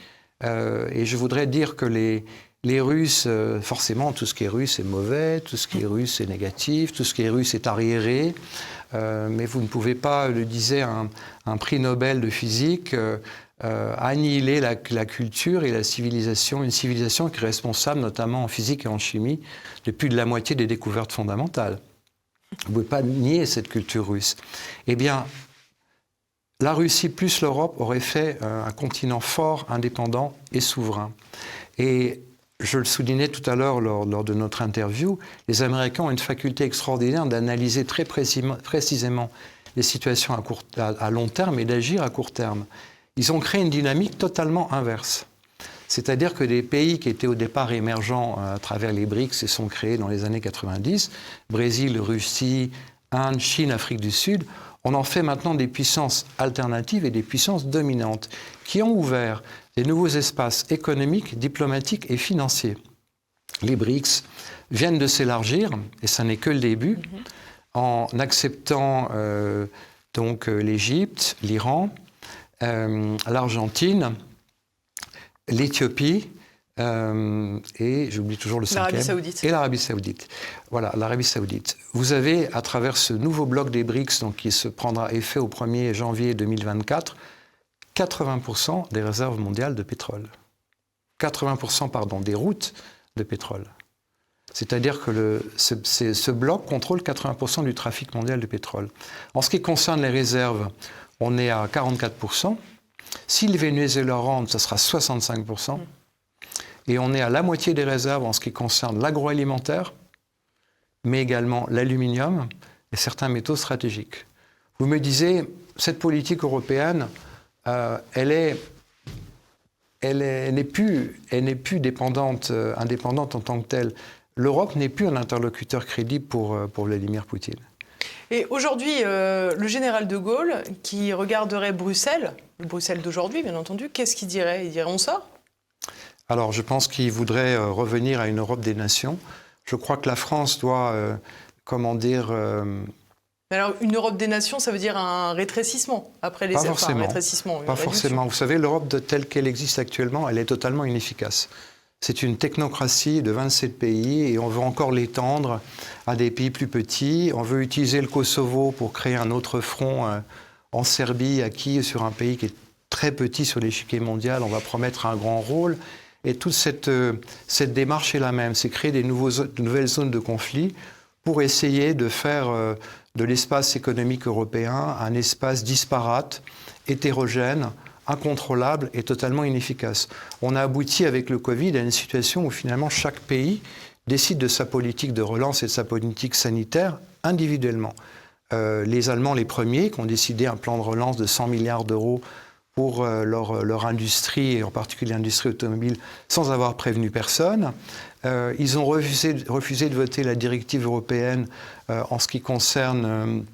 Et je voudrais dire que les Russes, forcément, tout ce qui est russe est mauvais, tout ce qui est russe est négatif, tout ce qui est russe est arriéré. Mais vous ne pouvez pas, le disait un prix Nobel de physique, annihiler la culture et la civilisation, une civilisation qui est responsable, notamment en physique et en chimie, de plus de la moitié des découvertes fondamentales. Vous ne pouvez pas nier cette culture russe. Eh bien, la Russie plus l'Europe aurait fait un continent fort, indépendant et souverain. Et je le soulignais tout à l'heure lors de notre interview, les Américains ont une faculté extraordinaire d'analyser très précisément les situations à long terme et d'agir à court terme. Ils ont créé une dynamique totalement inverse. C'est-à-dire que des pays qui étaient au départ émergents à travers les BRICS se sont créés dans les années 90, Brésil, Russie, Inde, Chine, Afrique du Sud, on en fait maintenant des puissances alternatives et des puissances dominantes qui ont ouvert des nouveaux espaces économiques, diplomatiques et financiers. Les BRICS viennent de s'élargir, et ça n'est que le début, en acceptant donc l'Égypte, l'Iran, l'Argentine, l'Éthiopie et j'oublie toujours le cinquième. Et l'Arabie Saoudite. Voilà, l'Arabie Saoudite. Vous avez, à travers ce nouveau bloc des BRICS, donc, qui se prendra effet au 1er janvier 2024, 80% des réserves mondiales de pétrole. 80% des routes de pétrole. C'est-à-dire que ce bloc contrôle 80% du trafic mondial de pétrole. En ce qui concerne les réserves, on est à 44%. Si le Venezuela rentre, ça sera 65%. Et on est à la moitié des réserves en ce qui concerne l'agroalimentaire, mais également l'aluminium et certains métaux stratégiques. Vous me disiez, cette politique européenne, elle n'est plus indépendante en tant que telle. L'Europe n'est plus un interlocuteur crédible pour Vladimir Poutine. Et aujourd'hui, le général de Gaulle, qui regarderait Bruxelles, le Bruxelles d'aujourd'hui, bien entendu, qu'est-ce qu'il dirait ? Il dirait on sort ? Alors, je pense qu'il voudrait revenir à une Europe des nations. Je crois que la France doit, Alors, une Europe des nations, ça veut dire un rétrécissement après les Pas forcément. Vous savez, l'Europe telle qu'elle existe actuellement, elle est totalement inefficace. C'est une technocratie de 27 pays et on veut encore l'étendre à des pays plus petits. On veut utiliser le Kosovo pour créer un autre front en Serbie, acquis sur un pays qui est très petit sur l'échiquier mondial. On va promettre un grand rôle. Et toute cette démarche est la même. C'est créer de nouvelles zones de conflit pour essayer de faire de l'espace économique européen un espace disparate, hétérogène, incontrôlable et totalement inefficace. On a abouti avec le Covid à une situation où finalement chaque pays décide de sa politique de relance et de sa politique sanitaire individuellement. Les Allemands, les premiers, qui ont décidé un plan de relance de 100 milliards d'euros pour leur industrie, et en particulier l'industrie automobile, sans avoir prévenu personne. Ils ont refusé de voter la directive européenne en ce qui concerne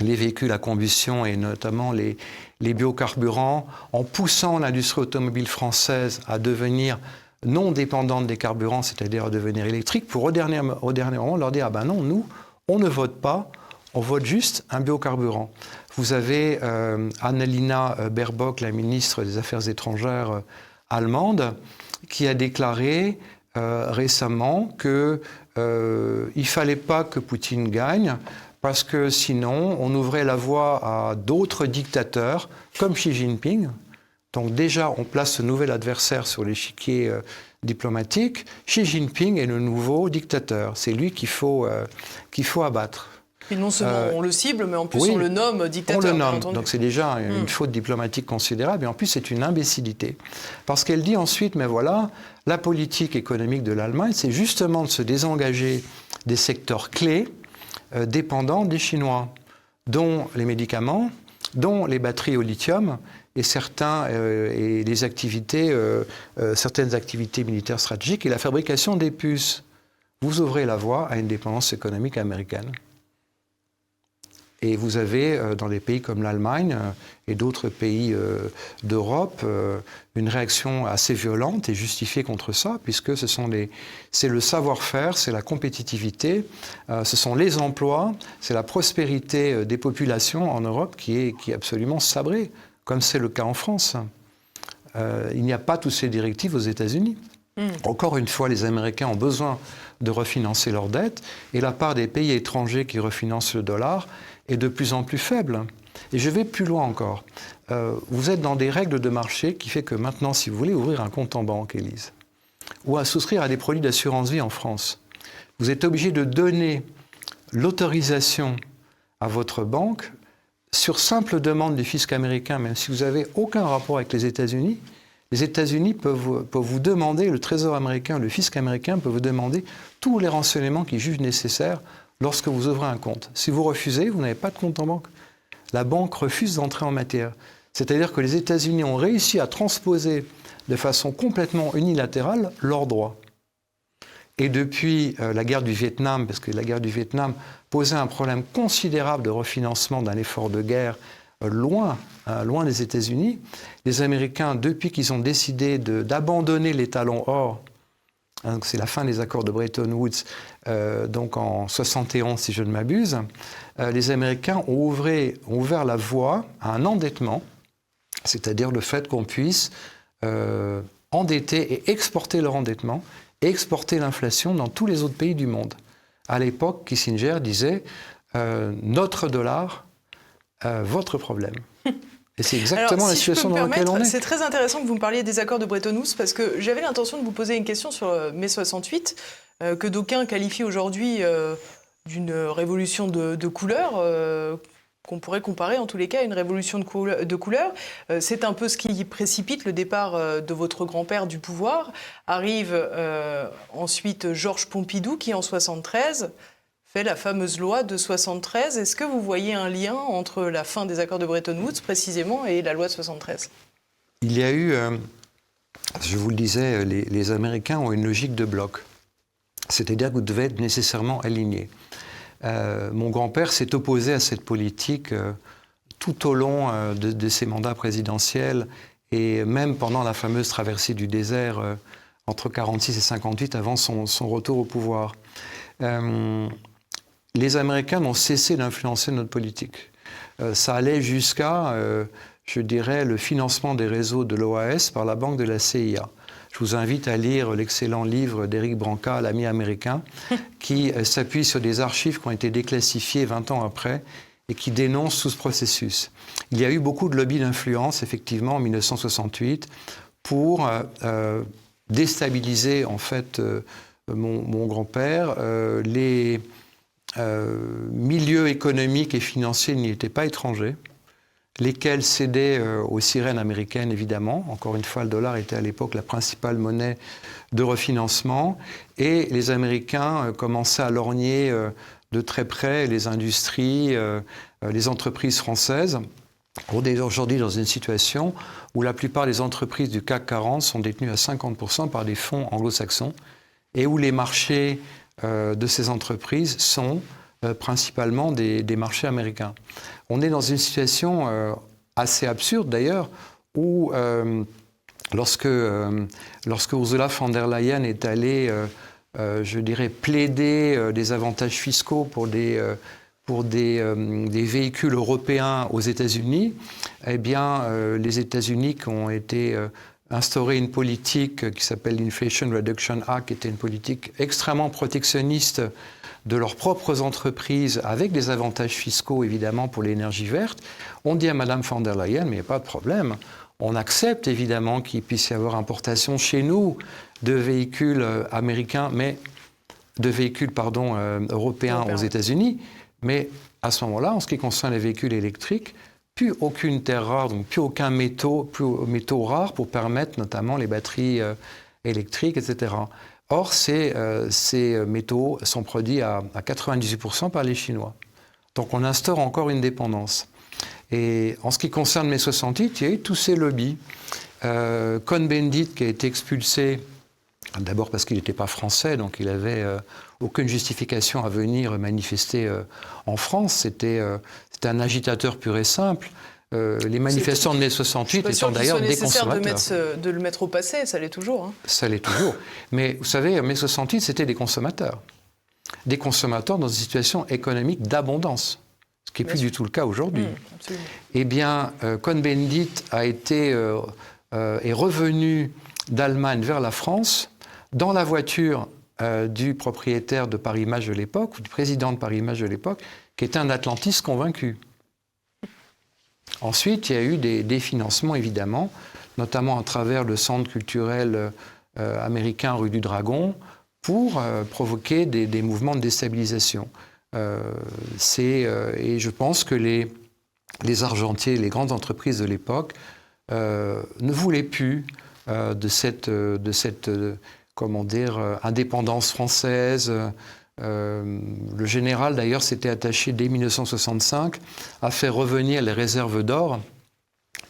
les véhicules à combustion et notamment les biocarburants, en poussant l'industrie automobile française à devenir non dépendante des carburants, c'est-à-dire à devenir électrique, pour au dernier moment leur dire « Ah ben non, nous, on ne vote pas, on vote juste un biocarburant ». Vous avez Annalena Baerbock, la ministre des Affaires étrangères allemande, qui a déclaré récemment qu'il ne fallait pas que Poutine gagne, parce que sinon, on ouvrait la voie à d'autres dictateurs, comme Xi Jinping. Donc déjà, on place ce nouvel adversaire sur l'échiquier diplomatique. Xi Jinping est le nouveau dictateur. C'est lui qu'il faut abattre. Et non seulement on le cible, mais en plus oui, on le nomme dictateur. On le nomme, donc c'est déjà une faute diplomatique considérable. Et en plus, c'est une imbécilité. Parce qu'elle dit ensuite, mais voilà, la politique économique de l'Allemagne, c'est justement de se désengager des secteurs clés dépendants des Chinois, dont les médicaments, dont les batteries au lithium et les activités, certaines activités militaires stratégiques et la fabrication des puces. Vous ouvrez la voie à une dépendance économique américaine. Et vous avez, dans des pays comme l'Allemagne et d'autres pays d'Europe, une réaction assez violente et justifiée contre ça, puisque c'est le savoir-faire, c'est la compétitivité, ce sont les emplois, c'est la prospérité des populations en Europe qui est absolument sabrée, comme c'est le cas en France. Il n'y a pas toutes ces directives aux États-Unis. Encore une fois, les Américains ont besoin de refinancer leurs dettes, et la part des pays étrangers qui refinancent le dollar est de plus en plus faible. Et je vais plus loin encore. Vous êtes dans des règles de marché qui fait que maintenant, si vous voulez ouvrir un compte en banque, Élise, ou à souscrire à des produits d'assurance vie en France, vous êtes obligé de donner l'autorisation à votre banque sur simple demande du fisc américain, même si vous n'avez aucun rapport avec les États-Unis. Les États-Unis peuvent vous demander, le Trésor américain, le fisc américain peut vous demander tous les renseignements qu'ils jugent nécessaires lorsque vous ouvrez un compte. Si vous refusez, vous n'avez pas de compte en banque. La banque refuse d'entrer en matière. C'est-à-dire que les États-Unis ont réussi à transposer de façon complètement unilatérale leurs droits. Et depuis la guerre du Vietnam, parce que la guerre du Vietnam posait un problème considérable de refinancement d'un effort de guerre loin des États-Unis, les Américains, depuis qu'ils ont décidé d'abandonner les talons or, hein, c'est la fin des accords de Bretton Woods, donc en 71 si je ne m'abuse, les Américains ont ouvert la voie à un endettement, c'est-à-dire le fait qu'on puisse endetter et exporter leur endettement, et exporter l'inflation dans tous les autres pays du monde. À l'époque, Kissinger disait notre dollar, votre problème. Et c'est exactement la situation dans laquelle on est. C'est très intéressant que vous me parliez des accords de Bretton Woods, parce que j'avais l'intention de vous poser une question sur mai 68, que d'aucuns qualifient aujourd'hui d'une révolution de couleur, qu'on pourrait comparer en tous les cas à une révolution de couleur. C'est un peu ce qui précipite le départ de votre grand-père du pouvoir. Arrive ensuite Georges Pompidou qui, en 73, fait la fameuse loi de 73. Est-ce que vous voyez un lien entre la fin des accords de Bretton Woods, précisément, et la loi de 73 ? Il y a eu, je vous le disais, les Américains ont une logique de bloc. C'est-à-dire que vous devez être nécessairement alignés. Mon grand-père s'est opposé à cette politique tout au long de ses mandats présidentiels et même pendant la fameuse traversée du désert entre 46 et 58 avant son retour au pouvoir. Les Américains n'ont cessé d'influencer notre politique. Ça allait jusqu'à, je dirais, le financement des réseaux de l'OAS par la banque de la CIA. Je vous invite à lire l'excellent livre d'Éric Branca, L'ami américain, qui s'appuie sur des archives qui ont été déclassifiées 20 ans après et qui dénoncent tout ce processus. Il y a eu beaucoup de lobbies d'influence, effectivement, en 1968, pour déstabiliser, en fait, mon grand-père. Les milieux économiques et financiers n'y étaient pas étrangers, lesquels cédaient aux sirènes américaines, évidemment. Encore une fois, le dollar était à l'époque la principale monnaie de refinancement. Et les Américains commençaient à lorgner de très près les industries, les entreprises françaises. On est aujourd'hui dans une situation où la plupart des entreprises du CAC 40 sont détenues à 50% par des fonds anglo-saxons et où les marchés de ces entreprises sont principalement des marchés américains. On est dans une situation assez absurde d'ailleurs, où lorsque Ursula von der Leyen est allée, je dirais, plaider des avantages fiscaux pour des véhicules européens aux États-Unis, eh bien, les États-Unis qui ont été instauré une politique qui s'appelle l'Inflation Reduction Act, qui était une politique extrêmement protectionniste de leurs propres entreprises, avec des avantages fiscaux évidemment pour l'énergie verte, on dit à Mme von der Leyen, mais il n'y a pas de problème, on accepte évidemment qu'il puisse y avoir importation chez nous de véhicules américains, mais de véhicules européens aux États-Unis, mais à ce moment-là, en ce qui concerne les véhicules électriques, plus aucune terre rare, donc plus aucun métaux rares pour permettre notamment les batteries électriques, etc. Or, ces métaux sont produits à 98% par les Chinois. Donc on instaure encore une dépendance. Et en ce qui concerne mai 68, il y a eu tous ces lobbies. Cohn-Bendit, qui a été expulsé, d'abord parce qu'il n'était pas français, donc il n'avait aucune justification à venir manifester en France. C'était un agitateur pur et simple. Les manifestants de mai 68 étant d'ailleurs des consommateurs. De le mettre au passé, ça l'est toujours. Hein. Ça l'est toujours. Mais vous savez, mai 68, c'était des consommateurs. Des consommateurs dans une situation économique d'abondance, ce qui n'est plus du tout le cas aujourd'hui. Eh bien, Cohn-Bendit est revenu d'Allemagne vers la France dans la voiture du propriétaire de Paris Match de l'époque, ou du président de Paris Match de l'époque, qui était un atlantiste convaincu. Ensuite, il y a eu des financements, évidemment, notamment à travers le centre culturel américain rue du Dragon, pour provoquer des mouvements de déstabilisation. Et je pense que les argentiers, les grandes entreprises de l'époque, ne voulaient plus de cette indépendance française. Le général, d'ailleurs, s'était attaché dès 1965 à faire revenir les réserves d'or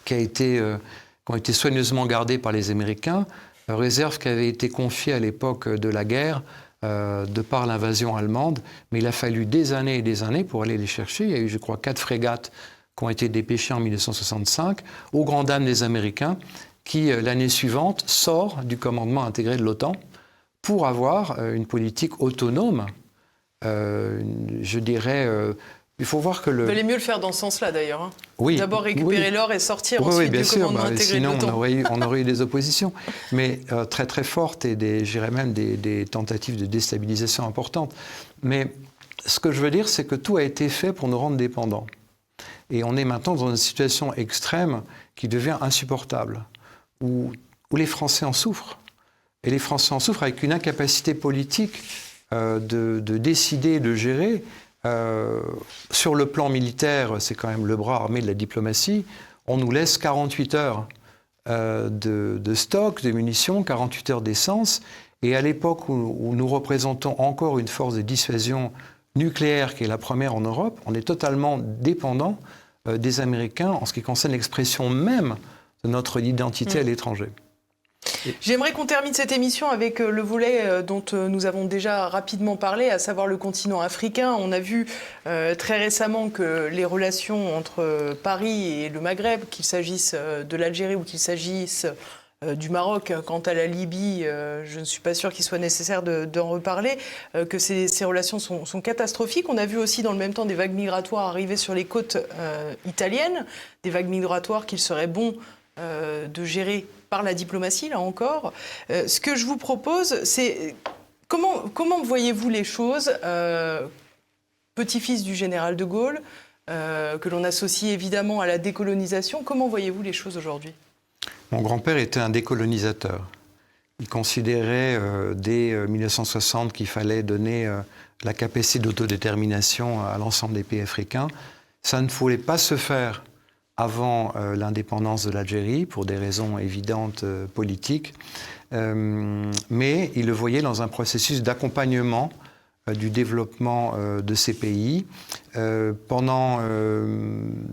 qui ont été soigneusement gardées par les Américains, réserves qui avaient été confiées à l'époque de la guerre de par l'invasion allemande, mais il a fallu des années et des années pour aller les chercher. Il y a eu, je crois, 4 frégates qui ont été dépêchées en 1965, aux grandes dames des Américains, qui, l'année suivante, sort du commandement intégré de l'OTAN pour avoir une politique autonome. Je dirais... il faut voir que Il valait mieux le faire dans ce sens-là, d'ailleurs. Hein. Oui, d'abord récupérer l'or et sortir ensuite bien du sûr, commandement intégré de l'OTAN. Sinon, on aurait eu des oppositions. Mais très, très fortes et j'irais même des tentatives de déstabilisation importantes. Mais ce que je veux dire, c'est que tout a été fait pour nous rendre dépendants. Et on est maintenant dans une situation extrême qui devient insupportable, où les Français en souffrent. Et les Français en souffrent avec une incapacité politique de décider, de gérer. Sur le plan militaire, c'est quand même le bras armé de la diplomatie. On nous laisse 48 heures de stock, de munitions, 48 heures d'essence. Et à l'époque où nous représentons encore une force de dissuasion nucléaire, qui est la première en Europe, on est totalement dépendant des Américains en ce qui concerne l'expression même de notre identité à l'étranger. J'aimerais qu'on termine cette émission avec le volet dont nous avons déjà rapidement parlé, à savoir le continent africain. On a vu très récemment que les relations entre Paris et le Maghreb, qu'il s'agisse de l'Algérie ou qu'il s'agisse du Maroc, quant à la Libye, je ne suis pas sûre qu'il soit nécessaire d'en reparler, que ces relations sont catastrophiques. On a vu aussi dans le même temps des vagues migratoires arriver sur les côtes italiennes, des vagues migratoires qu'il serait bon de gérer par la diplomatie, là encore. Ce que je vous propose, c'est comment voyez-vous les choses, petit-fils du général de Gaulle, que l'on associe évidemment à la décolonisation, comment voyez-vous les choses aujourd'hui ? Mon grand-père était un décolonisateur. Il considérait dès 1960 qu'il fallait donner la capacité d'autodétermination à l'ensemble des pays africains. Ça ne pouvait pas se faire avant l'indépendance de l'Algérie, pour des raisons évidentes politiques, mais il le voyait dans un processus d'accompagnement du développement de ces pays. Pendant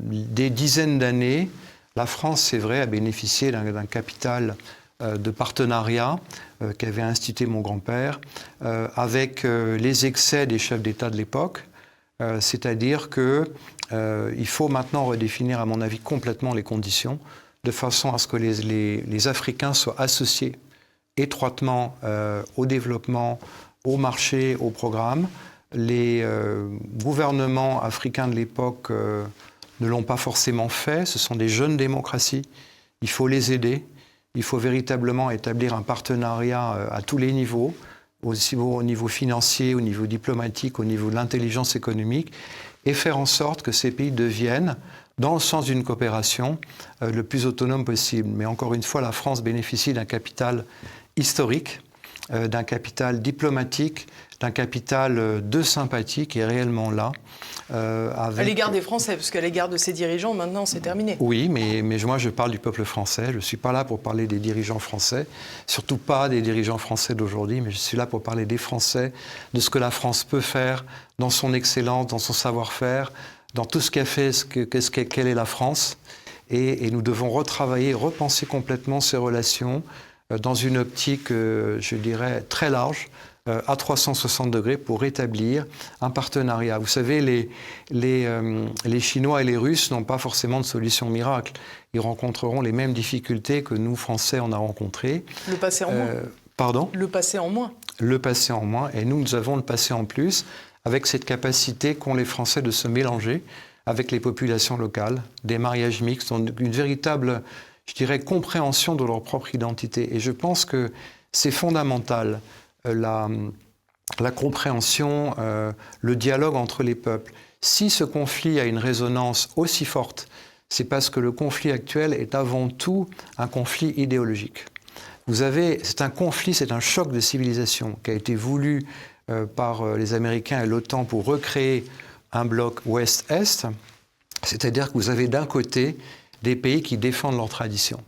des dizaines d'années, la France, c'est vrai, a bénéficié d'un capital de partenariat qu'avait institué mon grand-père, avec les excès des chefs d'État de l'époque, c'est-à-dire qu'il faut maintenant redéfinir, à mon avis, complètement les conditions, de façon à ce que les Africains soient associés étroitement au développement, au marché, au programme. Les gouvernements africains de l'époque ne l'ont pas forcément fait. Ce sont des jeunes démocraties. Il faut les aider. Il faut véritablement établir un partenariat à tous les niveaux, aussi au niveau financier, au niveau diplomatique, au niveau de l'intelligence économique, et faire en sorte que ces pays deviennent, dans le sens d'une coopération, le plus autonome possible. Mais encore une fois, la France bénéficie d'un capital historique, d'un capital diplomatique, d'un capital de sympathie qui est réellement là. À l'égard des Français, parce qu'à l'égard de ces dirigeants, maintenant, c'est terminé. Oui, mais moi, je parle du peuple français. Je ne suis pas là pour parler des dirigeants français, surtout pas des dirigeants français d'aujourd'hui, mais je suis là pour parler des Français, de ce que la France peut faire dans son excellence, dans son savoir-faire, dans tout ce qu'elle fait, quelle est la France. Et nous devons retravailler, repenser complètement ces relations dans une optique, je dirais, très large, à 360 degrés pour rétablir un partenariat. Vous savez, les Chinois et les Russes n'ont pas forcément de solution miracle. Ils rencontreront les mêmes difficultés que nous, Français, on a rencontrées. Le passé en moins. Pardon ? Le passé en moins. Le passé en moins. Et nous avons le passé en plus, avec cette capacité qu'ont les Français de se mélanger avec les populations locales, des mariages mixtes, une véritable, je dirais, compréhension de leur propre identité. Et je pense que c'est fondamental. La compréhension, le dialogue entre les peuples. Si ce conflit a une résonance aussi forte, c'est parce que le conflit actuel est avant tout un conflit idéologique. C'est un conflit, c'est un choc de civilisation qui a été voulu par les Américains et l'OTAN pour recréer un bloc Ouest-Est. C'est-à-dire que vous avez d'un côté des pays qui défendent leurs traditions,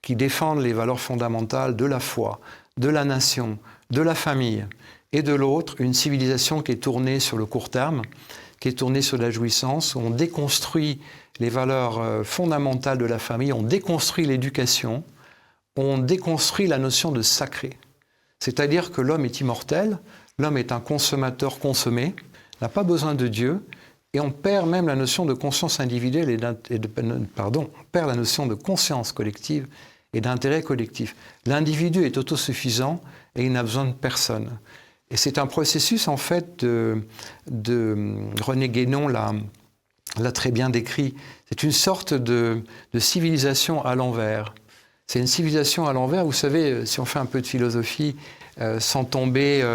qui défendent les valeurs fondamentales de la foi, de la nation, de la famille, et de l'autre, une civilisation qui est tournée sur le court terme, qui est tournée sur la jouissance, où on déconstruit les valeurs fondamentales de la famille, on déconstruit l'éducation, on déconstruit la notion de sacré. C'est-à-dire que l'homme est immortel, l'homme est un consommateur consommé, n'a pas besoin de Dieu, et on perd même la notion de conscience individuelle on perd la notion de conscience collective et d'intérêt collectif. L'individu est autosuffisant et il n'a besoin de personne. Et c'est un processus, en fait, René Guénon l'a très bien décrit. C'est une sorte de civilisation à l'envers. C'est une civilisation à l'envers, vous savez, si on fait un peu de philosophie, sans tomber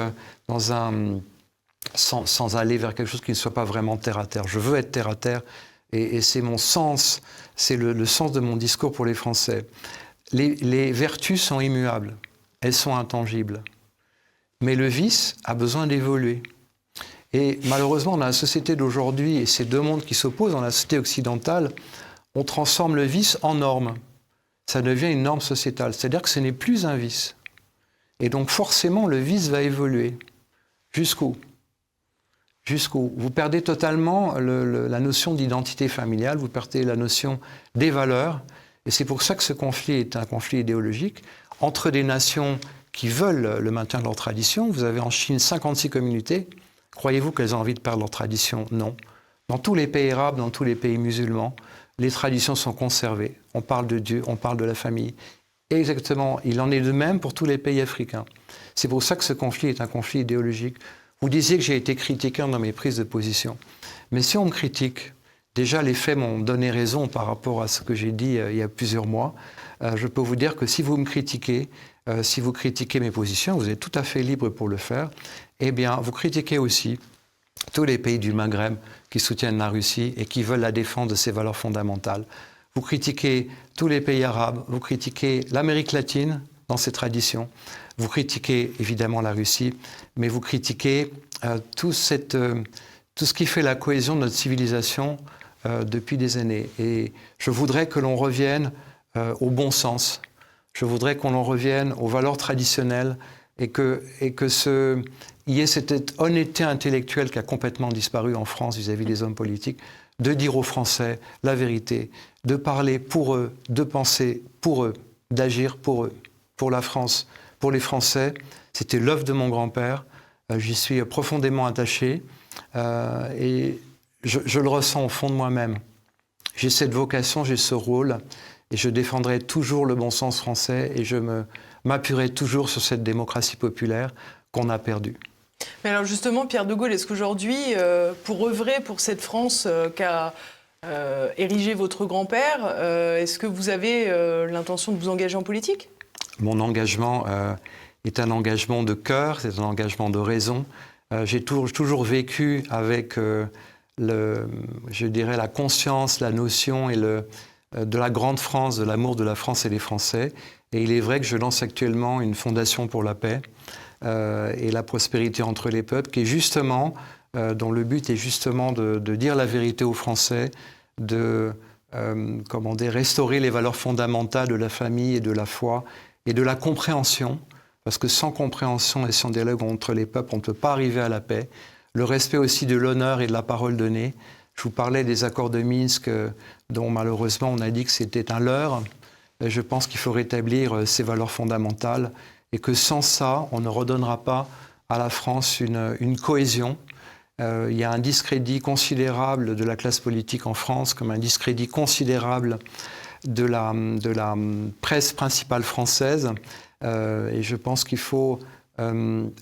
sans aller vers quelque chose qui ne soit pas vraiment terre à terre. Je veux être terre à terre, et c'est mon sens, c'est le sens de mon discours pour les Français. Les vertus sont immuables, elles sont intangibles. Mais le vice a besoin d'évoluer. Et malheureusement, dans la société d'aujourd'hui, et ces deux mondes qui s'opposent, dans la société occidentale, on transforme le vice en norme. Ça devient une norme sociétale, c'est-à-dire que ce n'est plus un vice. Et donc forcément, le vice va évoluer. Jusqu'où ? Vous perdez totalement la notion d'identité familiale, vous perdez la notion des valeurs. Et c'est pour ça que ce conflit est un conflit idéologique entre des nations qui veulent le maintien de leur tradition. Vous avez en Chine 56 communautés. Croyez-vous qu'elles ont envie de perdre leur tradition ? Non. Dans tous les pays arabes, dans tous les pays musulmans, les traditions sont conservées. On parle de Dieu, on parle de la famille. Exactement, il en est de même pour tous les pays africains. C'est pour ça que ce conflit est un conflit idéologique. Vous disiez que j'ai été critiqué dans mes prises de position. Mais si on me critique, déjà les faits m'ont donné raison par rapport à ce que j'ai dit il y a plusieurs mois. Je peux vous dire que si vous me critiquez, si vous critiquez mes positions, vous êtes tout à fait libre pour le faire, eh bien vous critiquez aussi tous les pays du Maghreb qui soutiennent la Russie et qui veulent la défense de ses valeurs fondamentales. Vous critiquez tous les pays arabes, vous critiquez l'Amérique latine dans ses traditions, vous critiquez évidemment la Russie, mais vous critiquez tout ce qui fait la cohésion de notre civilisation depuis des années. Et je voudrais que l'on revienne au bon sens. Je voudrais qu'on en revienne aux valeurs traditionnelles et qu'il y ait cette honnêteté intellectuelle qui a complètement disparu en France vis-à-vis des hommes politiques, de dire aux Français la vérité, de parler pour eux, de penser pour eux, d'agir pour eux, pour la France, pour les Français. C'était l'œuvre de mon grand-père. J'y suis profondément attaché et je le ressens au fond de moi-même. J'ai cette vocation, j'ai ce rôle et je défendrai toujours le bon sens français et je m'appuierai toujours sur cette démocratie populaire qu'on a perdue. Mais alors justement, Pierre de Gaulle, est-ce qu'aujourd'hui, pour œuvrer pour cette France qu'a érigée votre grand-père, est-ce que vous avez l'intention de vous engager en politique ? mon engagement est un engagement de cœur, c'est un engagement de raison. J'ai toujours vécu avec, je dirais, la conscience, la notion de la grande France, de l'amour de la France et des Français. Et il est vrai que je lance actuellement une fondation pour la paix et la prospérité entre les peuples, qui est justement, dont le but est justement de dire la vérité aux Français, de restaurer les valeurs fondamentales de la famille et de la foi et de la compréhension, parce que sans compréhension et sans dialogue entre les peuples, on ne peut pas arriver à la paix. Le respect aussi de l'honneur et de la parole donnée. Je vous parlais des accords de Minsk, dont malheureusement on a dit que c'était un leurre. Je pense qu'il faut rétablir ces valeurs fondamentales et que sans ça, on ne redonnera pas à la France une cohésion. Il y a un discrédit considérable de la classe politique en France, comme un discrédit considérable de la presse principale française. Et je pense qu'il faut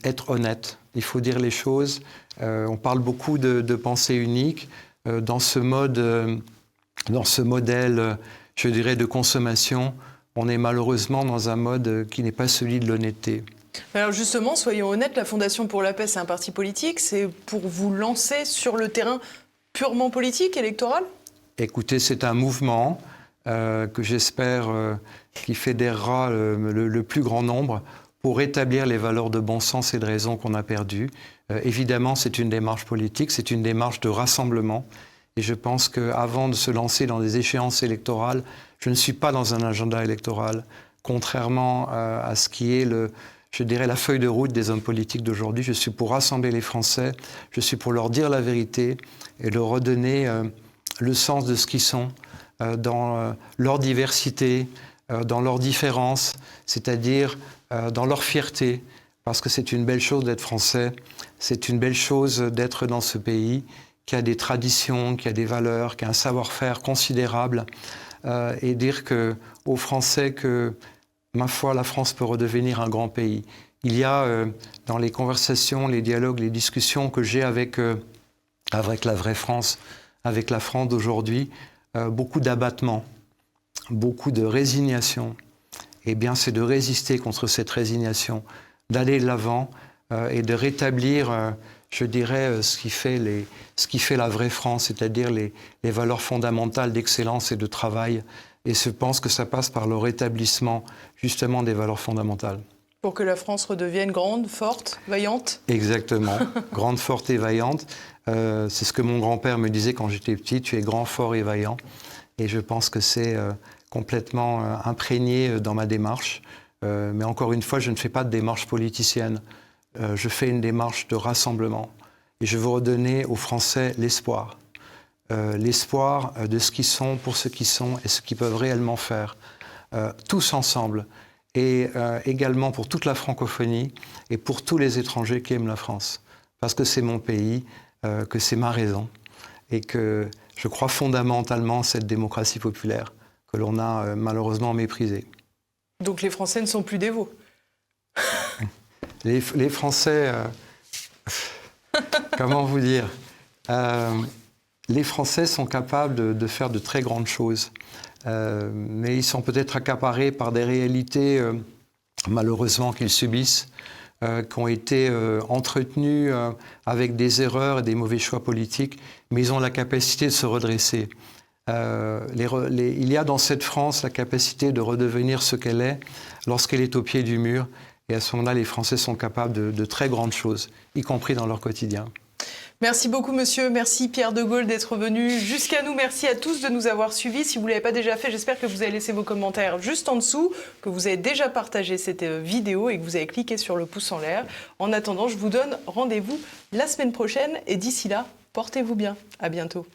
être honnête. Il faut dire les choses. On parle beaucoup de pensée unique. Dans ce modèle, je dirais, de consommation, on est malheureusement dans un mode qui n'est pas celui de l'honnêteté. Alors justement, soyons honnêtes, la Fondation pour la paix, c'est un parti politique. C'est pour vous lancer sur le terrain purement politique, électoral ? Écoutez, c'est un mouvement que j'espère qui fédérera le plus grand nombre pour rétablir les valeurs de bon sens et de raison qu'on a perdues. Évidemment, c'est une démarche politique, c'est une démarche de rassemblement. Et je pense qu'avant de se lancer dans des échéances électorales, je ne suis pas dans un agenda électoral, contrairement à ce qui est, je dirais, la feuille de route des hommes politiques d'aujourd'hui. Je suis pour rassembler les Français, je suis pour leur dire la vérité et leur redonner le sens de ce qu'ils sont, dans leur diversité, dans leur différence, c'est-à-dire dans leur fierté, parce que c'est une belle chose d'être français, c'est une belle chose d'être dans ce pays qui a des traditions, qui a des valeurs, qui a un savoir-faire considérable, et dire aux Français que, ma foi, la France peut redevenir un grand pays. Il y a dans les conversations, les dialogues, les discussions que j'ai avec la vraie France, avec la France d'aujourd'hui, beaucoup d'abattement, beaucoup de résignation. Eh bien, c'est de résister contre cette résignation, d'aller de l'avant et de rétablir, je dirais, ce qui fait la vraie France, c'est-à-dire les valeurs fondamentales d'excellence et de travail. Et je pense que ça passe par le rétablissement, justement, des valeurs fondamentales. Pour que la France redevienne grande, forte, vaillante ? Exactement, grande, forte et vaillante. C'est ce que mon grand-père me disait quand j'étais petit, tu es grand, fort et vaillant. Et je pense que c'est complètement imprégné dans ma démarche. Mais encore une fois, je ne fais pas de démarche politicienne. Je fais une démarche de rassemblement. Et je veux redonner aux Français l'espoir. L'espoir de ce qu'ils sont, pour ce qu'ils sont et ce qu'ils peuvent réellement faire. Tous ensemble. Et également pour toute la francophonie et pour tous les étrangers qui aiment la France. Parce que c'est mon pays, que c'est ma raison. Et que je crois fondamentalement à cette démocratie populaire que l'on a malheureusement méprisée. Donc les Français ne sont plus dévots. Les Français... comment vous dire les Français sont capables de faire de très grandes choses. Mais ils sont peut-être accaparés par des réalités, malheureusement, qu'ils subissent, qui ont été entretenues avec des erreurs et des mauvais choix politiques, mais ils ont la capacité de se redresser. Il y a dans cette France la capacité de redevenir ce qu'elle est lorsqu'elle est au pied du mur. Et à ce moment-là, les Français sont capables de très grandes choses, y compris dans leur quotidien. Merci beaucoup, monsieur. Merci, Pierre de Gaulle, d'être venu jusqu'à nous. Merci à tous de nous avoir suivis. Si vous ne l'avez pas déjà fait, j'espère que vous avez laissé vos commentaires juste en dessous, que vous avez déjà partagé cette vidéo et que vous avez cliqué sur le pouce en l'air. En attendant, je vous donne rendez-vous la semaine prochaine. Et d'ici là, portez-vous bien. À bientôt.